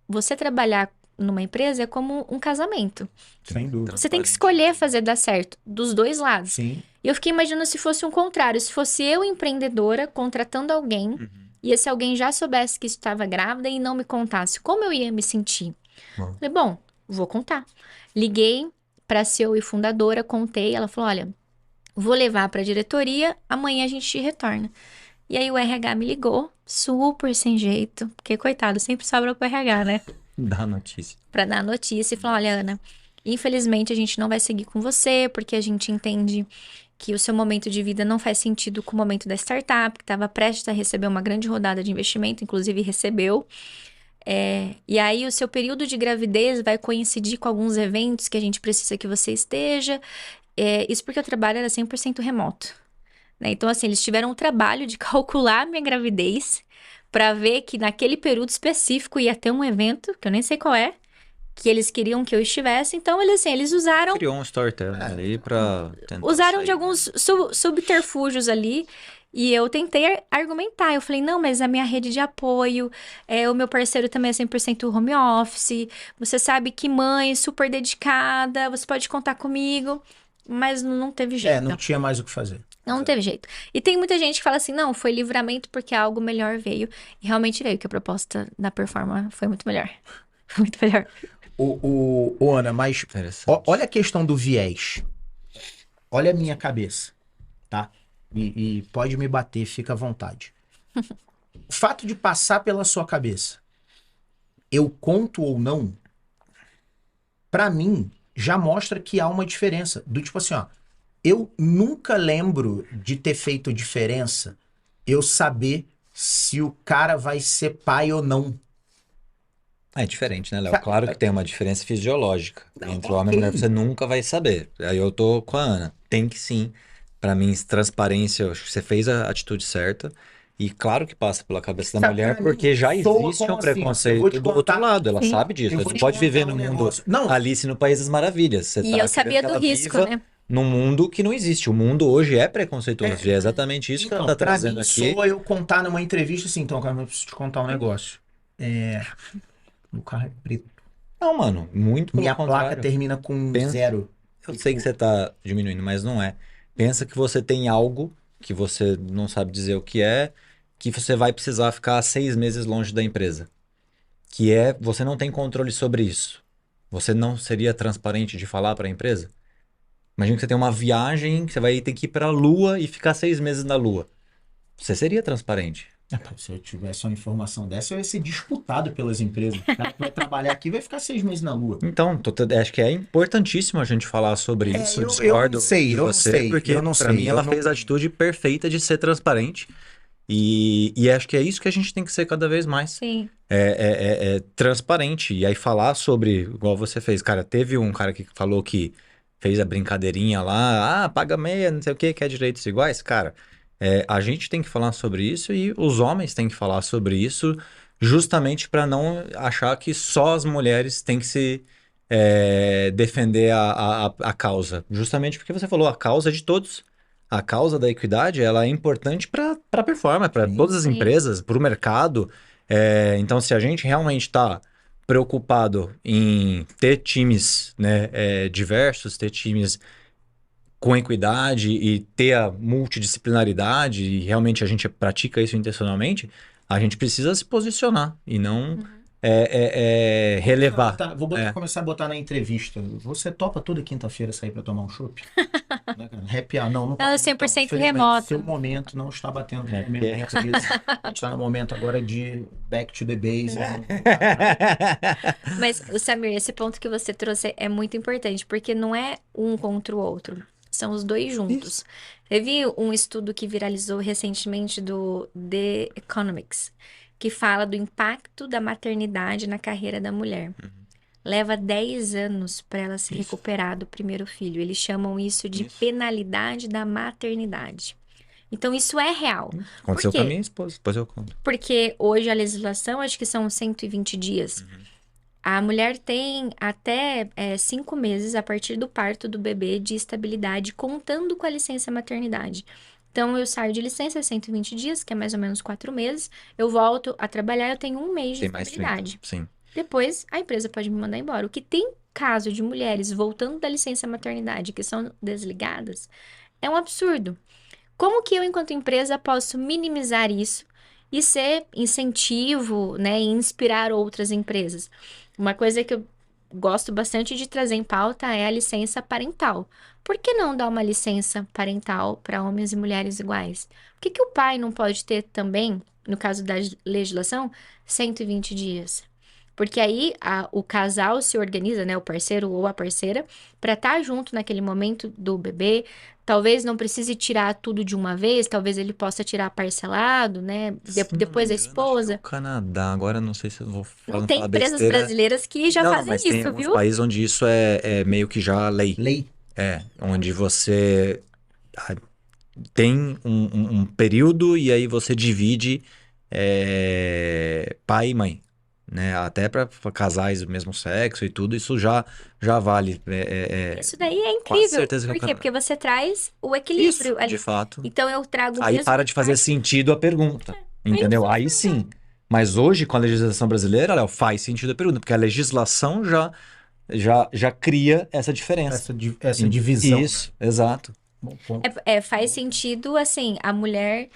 você trabalhar numa empresa é como um casamento. Sem dúvida. Você tem que escolher fazer dar certo, dos dois lados. Sim. E eu fiquei imaginando se fosse um contrário, se fosse eu, empreendedora, contratando alguém, e esse alguém já soubesse que estava grávida e não me contasse, como eu ia me sentir? Bom. Falei, bom, vou contar. Liguei pra CEO e fundadora, contei, ela falou, olha, vou levar pra diretoria, amanhã a gente retorna. E aí o RH me ligou, super sem jeito, porque coitado, sempre sobra pro RH, né? Dá a notícia. Pra dar a notícia e falar, olha, Ana, infelizmente a gente não vai seguir com você, porque a gente entende que o seu momento de vida não faz sentido com o momento da startup, que estava prestes a receber uma grande rodada de investimento, inclusive recebeu. E aí o seu período de gravidez vai coincidir com alguns eventos que a gente precisa que você esteja. Isso porque o trabalho era 100% remoto, né? Então, assim, eles tiveram o trabalho de calcular a minha gravidez para ver que naquele período específico ia ter um evento, que eu nem sei qual é, que eles queriam que eu estivesse. Então, eles usaram... Criou um storytelling ali pra tentar Usaram sair. de alguns subterfúgios ali. E eu tentei argumentar. Eu falei, não, mas a minha rede de apoio, o meu parceiro também é 100% home office. Você sabe que mãe super dedicada, você pode contar comigo. Mas não teve jeito. Não tinha mais o que fazer. Não teve jeito. E tem muita gente que fala assim, não, foi livramento porque algo melhor veio. E realmente veio, que a proposta da Performa foi muito melhor. Foi muito melhor. Ana, mas Interessante. olha a questão do viés. Olha a minha cabeça, tá? E pode me bater, fica à vontade. O fato de passar pela sua cabeça, eu conto ou não, pra mim, já mostra que há uma diferença. Do tipo assim, ó, eu nunca lembro de ter feito diferença eu saber se o cara vai ser pai ou não. É diferente, né, Léo? Claro que tem uma diferença fisiológica entre o homem e a mulher, você nunca vai saber. Aí eu tô com a Ana. Tem que sim. Pra mim, transparência, eu acho que você fez a atitude certa. E claro que passa pela cabeça da Sabe, mulher, pra mim, porque já soa existe como um assim, ó, eu vou preconceito te do outro contar- lado. Ela Sim. sabe disso. Eu Ela vou não te pode contar viver um no mundo negócio. Não, Alice no País das Maravilhas. Você E tá eu querendo sabia que do ela risco, viva né? num mundo que não existe. O mundo hoje é preconceituoso. E é exatamente isso que ela então, tá pra trazendo mim, aqui. soa eu contar numa entrevista assim, então, cara, eu preciso te contar um negócio. O carro é preto. Não, mano, muito pelo Minha placa contrário. termina com Pensa. 0. Eu sei que você tá diminuindo, mas não é. Pensa que você tem algo que você não sabe dizer o que é, que você vai precisar ficar 6 meses longe da empresa. Que é, você não tem controle sobre isso. Você não seria transparente de falar para a empresa? Imagina que você tem uma viagem que você vai ter que ir para a Lua e ficar 6 meses na Lua. Você seria transparente. Se eu tivesse uma informação dessa, eu ia ser disputado pelas empresas. O cara que vai trabalhar aqui vai ficar 6 meses na Lua. Então, acho que é importantíssimo a gente falar sobre isso. Eu discordo não sei, de eu não você, sei, porque eu não para sei, mim eu ela não- fez a atitude perfeita de ser transparente. E acho que é isso que a gente tem que ser cada vez mais. Sim. É transparente. E aí falar sobre, igual você fez. Cara, teve um cara que falou que fez a brincadeirinha lá, paga meia, não sei o que, quer direitos iguais. Cara, a gente tem que falar sobre isso e os homens têm que falar sobre isso, justamente para não achar que só as mulheres têm que se defender a causa. Justamente porque você falou, a causa é de todos. A causa da equidade, ela é importante para a performance, para Sim. todas as Sim. empresas, para o mercado. Então, se a gente realmente está preocupado em ter times, né, diversos, ter times com equidade e ter a multidisciplinaridade, e realmente a gente pratica isso intencionalmente, a gente precisa se posicionar e não relevar. Começar a botar na entrevista. Você topa toda quinta-feira sair pra tomar um chopp? Né, cara? Happy hour, não. Ela é Então, 100% infelizmente, remota. Seu momento não está batendo no momento. É. A gente está no momento agora de back to the base. Mas, Samir, esse ponto que você trouxe é muito importante, porque não é um contra o outro. São os dois juntos. Teve um estudo que viralizou recentemente do The Economics, que fala do impacto da maternidade na carreira da mulher. Leva 10 anos para ela se recuperar do primeiro filho. Eles chamam isso de penalidade da maternidade. Então, isso é real. Aconteceu Por com a quê? minha esposa, depois eu conto. Porque hoje a legislação, acho que são 120 dias. A mulher tem até 5 meses a partir do parto do bebê de estabilidade, contando com a licença maternidade. Então, eu saio de licença 120 dias, que é mais ou menos 4 meses. Eu volto a trabalhar, eu tenho 1 mês de Tem mais 30, estabilidade. sim. Depois, a empresa pode me mandar embora. O que tem caso de mulheres voltando da licença maternidade que são desligadas é um absurdo. Como que eu, enquanto empresa, posso minimizar isso e ser incentivo, né, e inspirar outras empresas? Uma coisa que eu gosto bastante de trazer em pauta é a licença parental. Por que não dar uma licença parental para homens e mulheres iguais? Por que que o pai não pode ter também, no caso da legislação, 120 dias? Porque aí o casal se organiza, né, o parceiro ou a parceira, para estar junto naquele momento do bebê. Talvez não precise tirar tudo de uma vez, talvez ele possa tirar parcelado, né? Depois a esposa. O Canadá, agora não sei se eu vou falar Tem empresas besteira. brasileiras que já Não, fazem mas tem isso, alguns viu? países onde isso é meio que já lei. Lei. Onde você tem um período e aí você divide pai e mãe, né? Até para casais do mesmo sexo e tudo, isso já vale. Isso daí é quase incrível. certeza que Por é o quê? Canadá. Porque você traz o Isso, equilíbrio ali. de fato. Então eu trago o Aí mesmo para de fazer impacto. sentido a pergunta, entendeu? isso, Aí sim. Mas hoje, com a legislação brasileira, Léo, faz sentido a pergunta, porque a legislação já cria essa diferença. Essa divisão. Isso, exato. Bom ponto. Faz sentido, assim, a mulher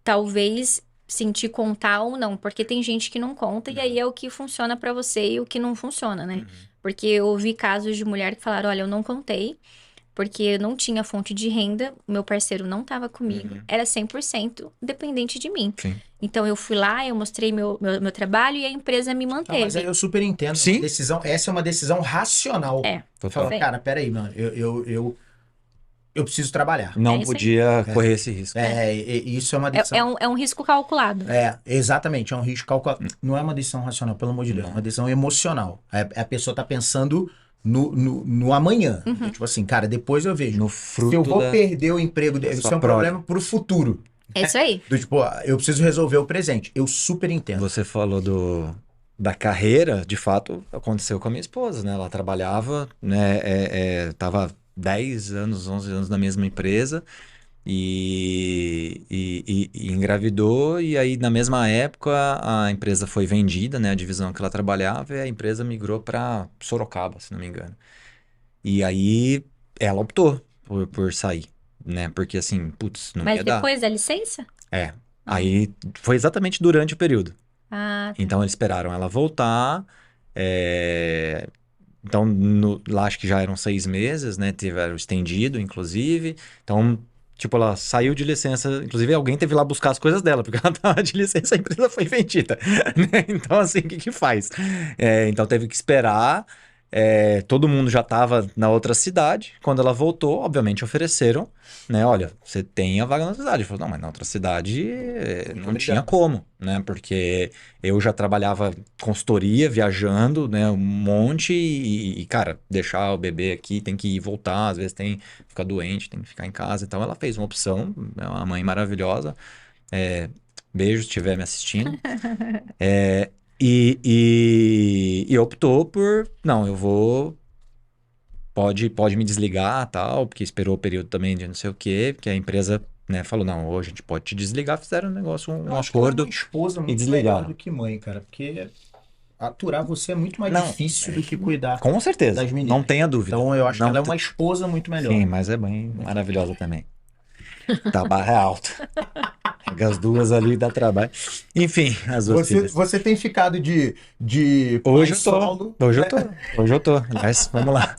talvez sentir contar ou não, porque tem gente que não conta e aí é o que funciona pra você e o que não funciona, né? Porque eu ouvi casos de mulher que falaram, olha, eu não contei, porque eu não tinha fonte de renda, meu parceiro não estava comigo, era 100% dependente de mim. Sim. Então eu fui lá, eu mostrei meu trabalho e a empresa me Tá, manteve. mas aí eu super entendo. Sim. Essa é uma decisão racional. É. Total. Fala, cara, peraí, mano. Eu eu preciso trabalhar. Não É isso aí. podia correr esse risco. Isso é uma decisão. É um risco calculado. Exatamente, é um risco calculado. Não é uma decisão racional, pelo amor de Deus, é uma decisão emocional. A pessoa tá pensando no amanhã. Tipo assim, cara, depois eu vejo. No Se eu fruto vou da perder o emprego dele, isso sua é um prole. problema pro futuro. É isso aí. Do tipo, eu preciso resolver o presente. Eu super entendo. Você falou da carreira, de fato, aconteceu com a minha esposa, né? Ela trabalhava, né? Tava 10 anos, 11 anos na mesma empresa e engravidou. E aí, na mesma época, a empresa foi vendida, né? A divisão que ela trabalhava, e a empresa migrou para Sorocaba, se não me engano. E aí, ela optou por sair, né? Porque assim, putz, não Mas ia dar. depois da licença? Aí, foi exatamente durante o período. Ah, tá. Então eles esperaram ela voltar. Então, lá acho que já eram 6 meses, né? Tiveram estendido, inclusive. Então, tipo, ela saiu de licença. Inclusive, alguém teve lá buscar as coisas dela, porque ela tava de licença, a empresa foi vendida. Né? Então, assim, o que faz? Então, teve que esperar. Todo mundo já estava na outra cidade. Quando ela voltou, obviamente ofereceram, né? Olha, você tem a vaga na outra cidade. Ele falou, não, mas na outra cidade não tinha como, né? Porque eu já trabalhava consultoria, viajando, né? Um monte e, cara, deixar o bebê aqui, tem que ir voltar, às vezes tem que ficar doente, tem que ficar em casa. Então ela fez uma opção, é uma mãe maravilhosa. Beijo se estiver me assistindo. E optou por, não, eu vou, pode me desligar, tal, porque esperou o período também de não sei o quê, porque a empresa, né, falou, não, hoje a gente pode te desligar, fizeram um negócio, um Acho que ela é acordo uma esposa muito desligaram. melhor do que mãe, cara. Porque aturar você é muito mais Não, difícil do que cuidar Com certeza, das meninas. não tenha dúvida. Então eu acho Não que ela é te- uma esposa muito melhor. Sim, mas é bem maravilhosa também. Tá, barra é alta. Pega as duas ali, dá trabalho. Enfim, as duas filhas. Você tem ficado de Hoje pai eu tô. solo, Hoje né? eu tô. Hoje eu tô. Aliás, vamos lá.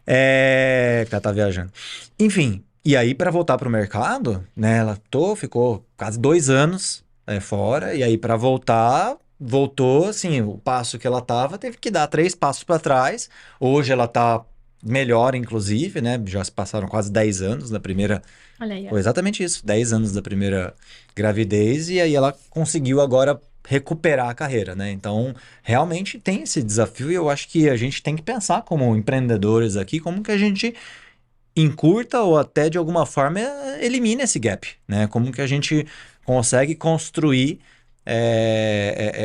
Que ela tá viajando. Enfim, e aí pra voltar pro mercado, né? Ela ficou quase 2 anos fora. E aí pra voltar, voltou, assim, o passo que ela tava, teve que dar 3 passos pra trás. Hoje ela tá melhor, inclusive, né? Já se passaram quase 10 anos da primeira. Olha aí, ó. Foi exatamente isso, 10 anos da primeira gravidez, e aí ela conseguiu agora recuperar a carreira, né? Então, realmente tem esse desafio, e eu acho que a gente tem que pensar como empreendedores aqui, como que a gente encurta ou até de alguma forma elimina esse gap, né? Como que a gente consegue construir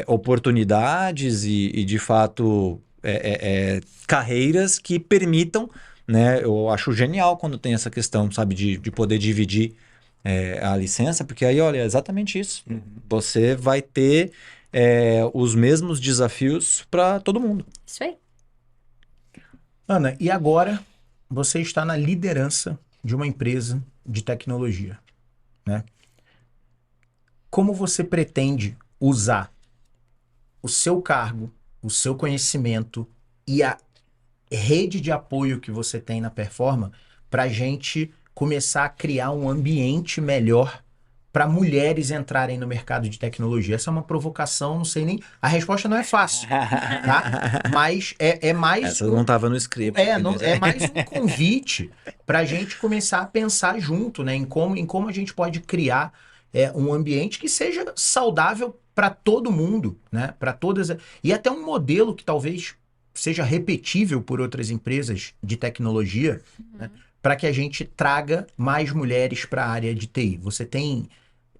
oportunidades e de fato carreiras que permitam, né? Eu acho genial quando tem essa questão, sabe, de poder dividir a licença, porque aí, olha, é exatamente isso. Você vai ter os mesmos desafios para todo mundo. Isso aí. Ana, e agora você está na liderança de uma empresa de tecnologia, né? Como você pretende usar o seu cargo, o seu conhecimento e a rede de apoio que você tem na Performa para a gente começar a criar um ambiente melhor para mulheres entrarem no mercado de tecnologia? Essa é uma provocação, não sei nem... A resposta não é fácil, tá? Mas é mais... Essa não estava no script. É mais um convite para a gente começar a pensar junto, né? Em como a gente pode criar um ambiente que seja saudável para todo mundo, né? Para todas... E até um modelo que talvez seja repetível por outras empresas de tecnologia, né? Para que a gente traga mais mulheres para a área de TI.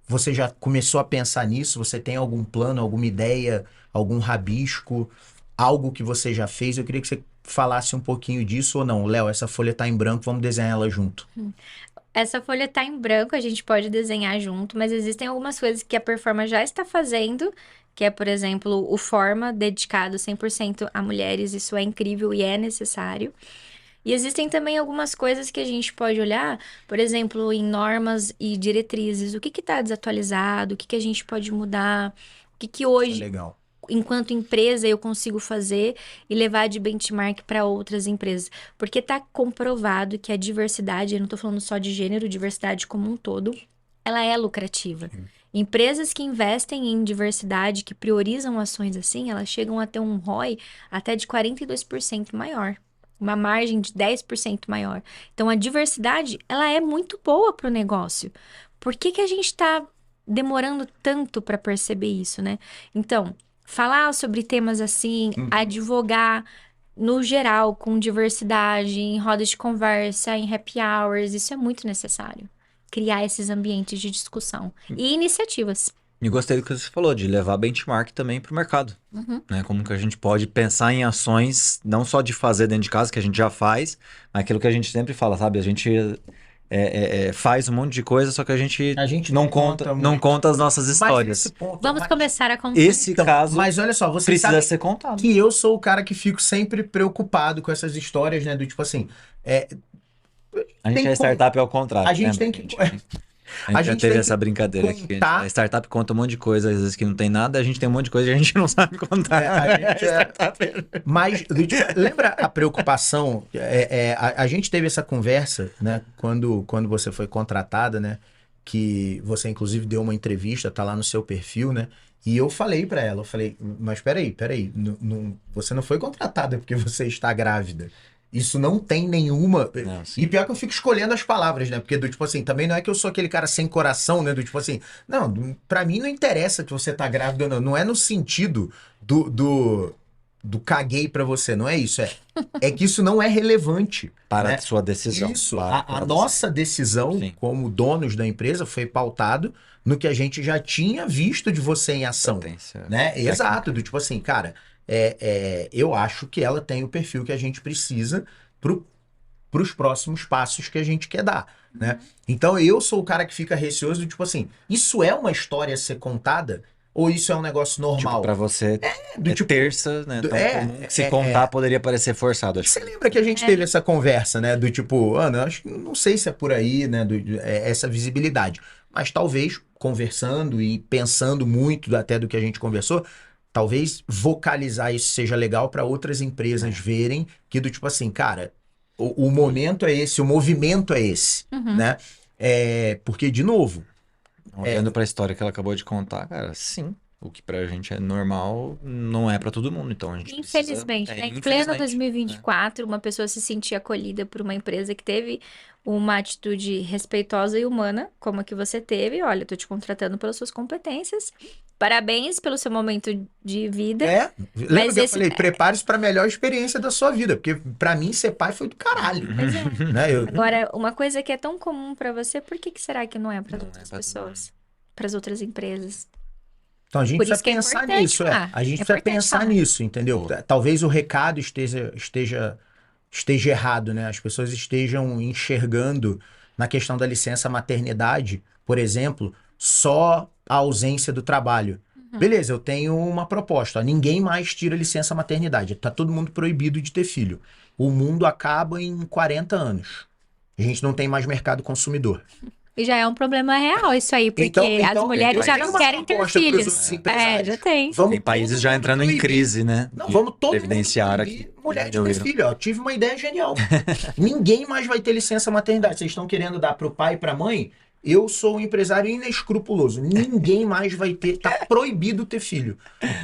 Você já começou a pensar nisso? Você tem algum plano, alguma ideia, algum rabisco, algo que você já fez? Eu queria que você falasse um pouquinho disso ou não. Léo, essa folha está em branco, vamos desenhar ela junto. Essa folha tá em branco, a gente pode desenhar junto, mas existem algumas coisas que a Performa já está fazendo, que é, por exemplo, o Forma, dedicado 100% a mulheres. Isso é incrível e é necessário. E existem também algumas coisas que a gente pode olhar, por exemplo, em normas e diretrizes. O que está desatualizado? O que a gente pode mudar? O que hoje, Legal. enquanto empresa, eu consigo fazer e levar de benchmark para outras empresas? Porque está comprovado que a diversidade, eu não estou falando só de gênero, diversidade como um todo, ela é lucrativa. Empresas que investem em diversidade, que priorizam ações assim, elas chegam a ter um ROI até de 42% maior. uma margem de 10% maior. Então, a diversidade, ela é muito boa para o negócio. Por que que a gente está demorando tanto para perceber isso, né? Então, falar sobre temas assim, advogar no geral com diversidade, em rodas de conversa, em happy hours, isso é muito necessário. Criar esses ambientes de discussão e iniciativas. E gostei do que você falou, de levar benchmark também para o mercado. Né? Como que a gente pode pensar em ações, não só de fazer dentro de casa, que a gente já faz, mas aquilo que a gente sempre fala, sabe? A gente faz um monte de coisa, só que a gente não conta as nossas histórias. Vamos começar a contar. Esse caso mas olha só, você precisa sabe ser contado. que eu sou o cara que fico sempre preocupado com essas histórias, né? Do tipo assim, A gente tem é startup ao contrário. a gente né? tem que... A gente já gente teve tem essa que brincadeira aqui. contar- A startup conta um monte de coisa, às vezes que não tem nada, a gente tem um monte de coisa e a gente não sabe contar. a gente Mas lembra a preocupação? A gente teve essa conversa, né? Quando você foi contratada, né? Que você inclusive deu uma entrevista, tá lá no seu perfil, né? E eu falei pra ela, mas peraí, você não foi contratada porque você está grávida. Isso não tem nenhuma... Não, sim. E pior que eu fico escolhendo as palavras, né? Porque, do tipo assim, também não é que eu sou aquele cara sem coração, né? Do tipo assim, não, pra mim não interessa que você tá grávida ou não. Não é no sentido do caguei pra você, não é isso. É que isso não é relevante. Para né? a sua decisão. Isso. Para A nossa decisão, Sim. como donos da empresa, foi pautado no que a gente já tinha visto de você em ação. potência. Né? Exato, do tipo assim, cara, eu acho que ela tem o perfil que a gente precisa para os próximos passos que a gente quer dar, né? Então eu sou o cara que fica receoso do tipo assim, isso é uma história a ser contada ou isso é um negócio normal? Tipo, pra você do tipo, terça, né? Tão comum que se é, contar poderia parecer forçado. Acho. Você lembra que a gente teve essa conversa, né? Do tipo, Ana, acho que não sei se é por aí, né? Essa visibilidade. Mas talvez, conversando e pensando muito até do que a gente conversou, talvez vocalizar isso seja legal para outras empresas verem que do tipo assim, cara, o momento é esse, o movimento é esse, né? Porque, de novo... Olhando pra história que ela acabou de contar, cara, sim. O que pra gente é normal não é pra todo mundo, então a gente Infelizmente, precisa... né? Em pleno 2024, uma pessoa se sentir acolhida por uma empresa que teve uma atitude respeitosa e humana, como a que você teve. Olha, eu tô te contratando pelas suas competências. Parabéns pelo seu momento de vida. Lembra Mas que eu esse- falei, prepare-se para a melhor experiência da sua vida, porque para mim ser pai foi do caralho. Pois é. Né? Agora, uma coisa que é tão comum pra você, por que será que não é para Não é outras pra pessoas? Para as outras empresas? Então a gente Por precisa isso que é pensar importante nisso, falar. A gente É precisa importante pensar falar. nisso, entendeu? Talvez o recado esteja errado, né? As pessoas estejam enxergando na questão da licença maternidade, por exemplo, só a ausência do trabalho. Beleza, eu tenho uma proposta. Ó, ninguém mais tira licença maternidade. Tá todo mundo proibido de ter filho. O mundo acaba em 40 anos. A gente não tem mais mercado consumidor. E já é um problema real isso aí, porque as mulheres já tem não uma querem ter proposta pros filhos. outros empresários. Já tem. Vamos Tem países todo já mundo entrando em proibir. crise, né? Não, de vamos todo mundo previdenciar proibir aqui. mulher de Eu ter vi. filho. Ó, tive uma ideia genial. Ninguém mais vai ter licença maternidade. Vocês estão querendo dar pro pai e pra mãe? Eu sou um empresário inescrupuloso. Ninguém mais vai ter. Tá proibido ter filho.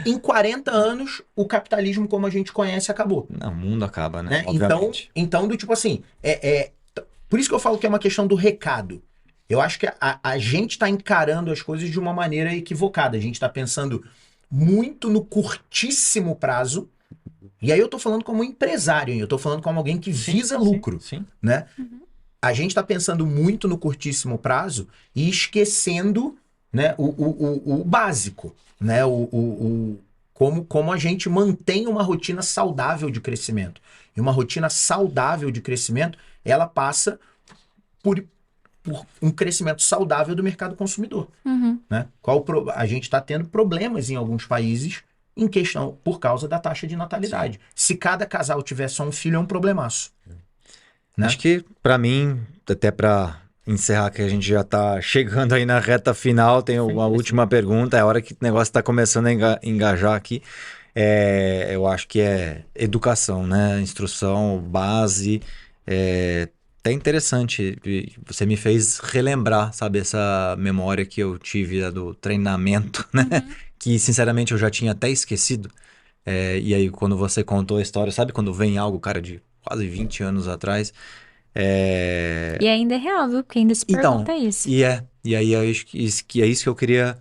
Em 40 anos, o capitalismo como a gente conhece acabou. Não, o mundo acaba, né? Né? Obviamente. Então, do tipo assim, por isso que eu falo que é uma questão do recado. Eu acho que a gente está encarando as coisas de uma maneira equivocada. A gente está pensando muito no curtíssimo prazo. E aí eu tô falando como empresário, hein? Eu tô falando como alguém que visa lucro, Sim. né? A gente está pensando muito no curtíssimo prazo e esquecendo, né, o básico, né? Como a gente mantém uma rotina saudável de crescimento. E uma rotina saudável de crescimento, ela passa por um crescimento saudável do mercado consumidor. Né? A gente está tendo problemas em alguns países em questão por causa da taxa de natalidade. Se cada casal tiver só um filho, é um problemaço. Né? Acho que, pra mim, até pra encerrar, que a gente já tá chegando aí na reta final, tem uma última pergunta, é a hora que o negócio tá começando a engajar aqui. Eu acho que é educação, né? Instrução, base. Até interessante, você me fez relembrar, sabe, essa memória que eu tive do treinamento, né? Que, sinceramente, eu já tinha até esquecido. E aí, quando você contou a história, sabe quando vem algo, cara, de quase 20 anos atrás. E ainda é real, viu? Porque ainda se pergunta isso. E aí é isso que eu queria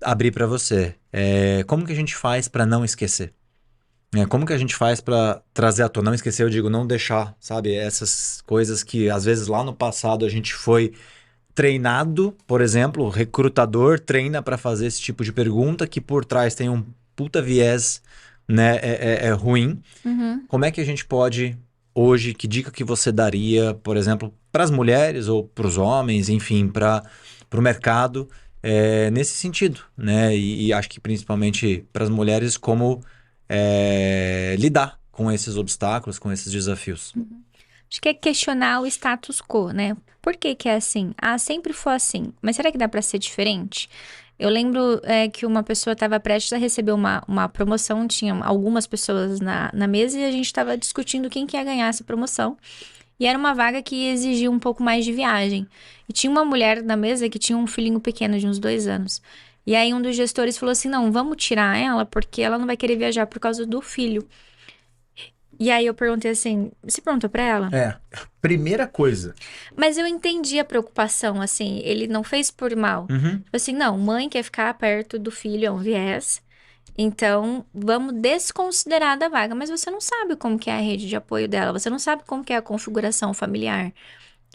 abrir para você. Como que a gente faz para não esquecer? Como que a gente faz para trazer à tona? Não esquecer, eu digo, não deixar, sabe? Essas coisas que às vezes lá no passado a gente foi treinado, por exemplo, o recrutador treina para fazer esse tipo de pergunta que por trás tem um puta viés, né, ruim. Uhum. Como é que a gente pode, hoje, que dica que você daria, por exemplo, para as mulheres ou para os homens, enfim, para o mercado, nesse sentido, né? E acho que principalmente para as mulheres, como lidar com esses obstáculos, com esses desafios. Acho que é questionar o status quo, né? Por que que é assim? Ah, sempre foi assim. Mas será que dá pra ser diferente? Eu lembro que uma pessoa estava prestes a receber uma promoção, tinha algumas pessoas na mesa e a gente estava discutindo quem que ia ganhar essa promoção. E era uma vaga que exigia um pouco mais de viagem. E tinha uma mulher na mesa que tinha um filhinho pequeno de uns 2 anos. E aí um dos gestores falou assim, não, vamos tirar ela porque ela não vai querer viajar por causa do filho. E aí eu perguntei assim, você perguntou pra ela? Primeira coisa. Mas eu entendi a preocupação, assim, ele não fez por mal. Uhum. Tipo assim, não, mãe quer ficar perto do filho, é um viés. Então, vamos desconsiderar da vaga. Mas você não sabe como que é a rede de apoio dela, você não sabe como que é a configuração familiar.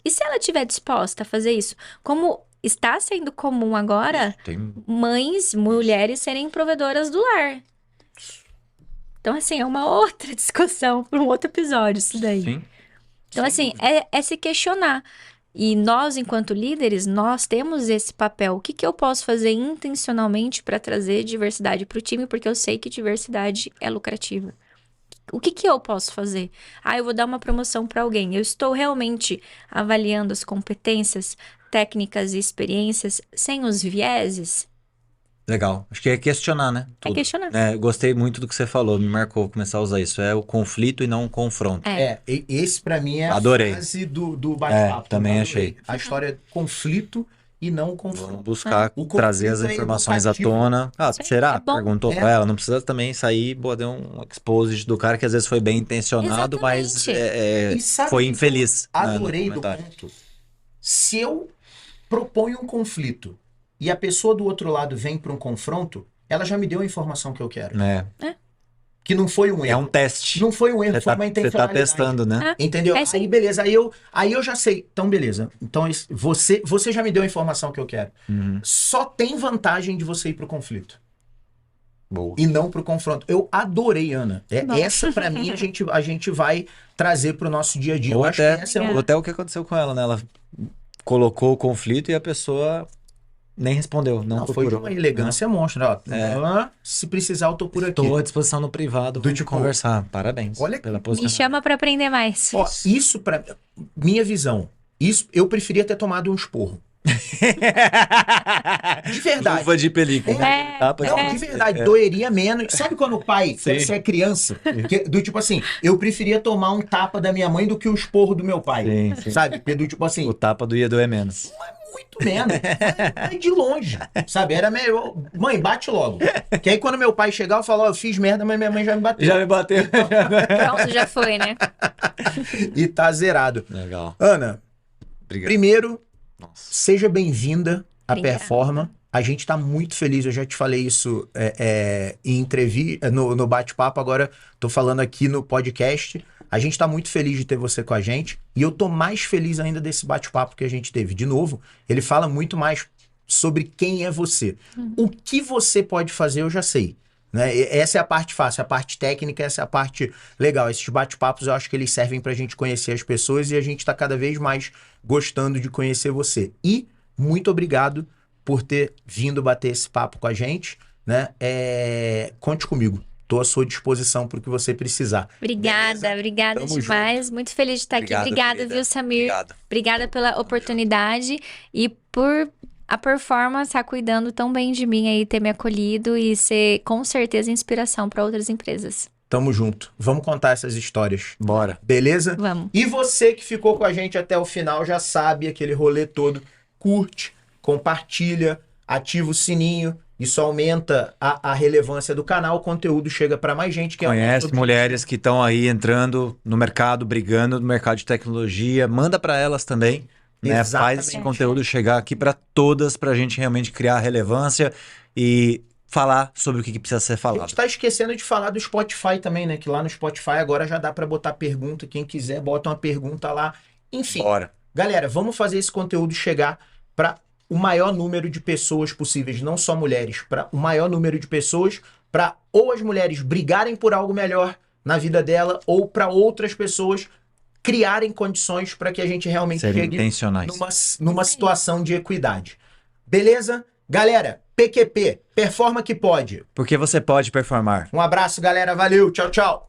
E se ela estiver disposta a fazer isso? Como está sendo comum agora, mães, mulheres serem provedoras do lar. Então, assim, é uma outra discussão para um outro episódio isso daí. Sim. Então, assim, é se questionar. E nós, enquanto líderes, nós temos esse papel. O que que eu posso fazer intencionalmente para trazer diversidade para o time? Porque eu sei que diversidade é lucrativa. O que que eu posso fazer? Ah, eu vou dar uma promoção para alguém. Eu estou realmente avaliando as competências, técnicas e experiências sem os vieses? Legal. Acho que é questionar, né? É questionar. Gostei muito do que você falou, me marcou começar a usar isso. É o conflito e não o confronto. Esse pra mim é Adorei. a frase do bate-papo. Também achei. A história é conflito e não confronto. Vamos buscar O trazer as conflito é informações à educativo. tona. Ah, será? É bom. Perguntou pra ela. Não precisa também sair, deu um expose do cara que às vezes foi bem intencionado, mas Exatamente. E sabe foi o que infeliz. eu no adorei do comentário. ponto. Se eu proponho um conflito e a pessoa do outro lado vem para um confronto, ela já me deu a informação que eu quero. Que não foi um erro. É um teste. Não foi um erro, foi uma Você tá intencionalidade. testando, né? Entendeu? É sim. Aí, beleza. Aí eu já sei. Então, beleza. Então, você já me deu a informação que eu quero. Uhum. Só tem vantagem de você ir pro conflito. Boa. E não pro confronto. Eu adorei, Ana. Essa, pra mim, a gente vai trazer pro nosso dia a dia. Ou Eu acho que até, essa é ou até o que aconteceu com ela, né? Ela colocou o conflito e a pessoa nem respondeu, não foi de procurou. uma elegância monstra. Ó, se precisar, eu tô por aqui. Estou à disposição no privado, vamos conversar. Parabéns pela Me posição. chama para aprender mais. Ó, isso pra minha visão. Isso eu preferia ter tomado um esporro. De verdade. Luva de película. Não, de verdade, doeria menos. Sabe quando o pai, quando você é criança, do tipo assim, eu preferia tomar um tapa da minha mãe do que o esporro do meu pai. Sim. Sabe? Do tipo assim. O tapa ia doer menos. Muito menos. Vai de longe. Sabe? Era meio. Mãe, bate logo. Que aí quando meu pai chegar, eu falo, eu fiz merda, mas minha mãe já me bateu. Já me bateu. Pronto, já foi, né? E tá zerado. Legal. Ana, Obrigado. primeiro, Nossa. seja bem-vinda à Obrigada. Performa. A gente tá muito feliz, eu já te falei isso em entrevista, no bate-papo, agora tô falando aqui no podcast. A gente tá muito feliz de ter você com a gente e eu tô mais feliz ainda desse bate-papo que a gente teve. De novo, ele fala muito mais sobre quem é você. O que você pode fazer, eu já sei. Né? Essa é a parte fácil, a parte técnica, essa é a parte legal. Esses bate-papos eu acho que eles servem pra gente conhecer as pessoas e a gente tá cada vez mais gostando de conhecer você. E muito obrigado por ter vindo bater esse papo com a gente, né? Conte comigo. Estou à sua disposição para o que você precisar. Obrigada Tamo demais. Muito feliz de estar aqui. Obrigada, querida. viu, Samir? Obrigado. Obrigada pela oportunidade e por a Performance estar cuidando tão bem de mim aí, ter me acolhido e ser com certeza inspiração para outras empresas. Tamo junto. Vamos contar essas histórias. Bora. Beleza? Vamos. E você que ficou com a gente até o final já sabe aquele rolê todo. Curte, compartilha, ativa o sininho Isso aumenta a relevância do canal, o conteúdo chega para mais gente. Que Conhece é mulheres que estão aí entrando no mercado, brigando no mercado de tecnologia, manda para elas também, né? Faz Exatamente. esse conteúdo chegar aqui para todas, para a gente realmente criar relevância e falar sobre o que precisa ser A falado. gente tá esquecendo de falar do Spotify também, né? Que lá no Spotify agora já dá para botar pergunta. Quem quiser, bota uma pergunta lá. Enfim, Bora. galera, vamos fazer esse conteúdo chegar para o maior número de pessoas possíveis, não só mulheres, para o maior número de pessoas, para ou as mulheres brigarem por algo melhor na vida dela, ou para outras pessoas criarem condições para que a gente realmente Serem chegue intencionais. numa situação de equidade. Beleza? Galera, PQP, performa que pode. Porque você pode performar. Um abraço, galera. Valeu. Tchau, tchau.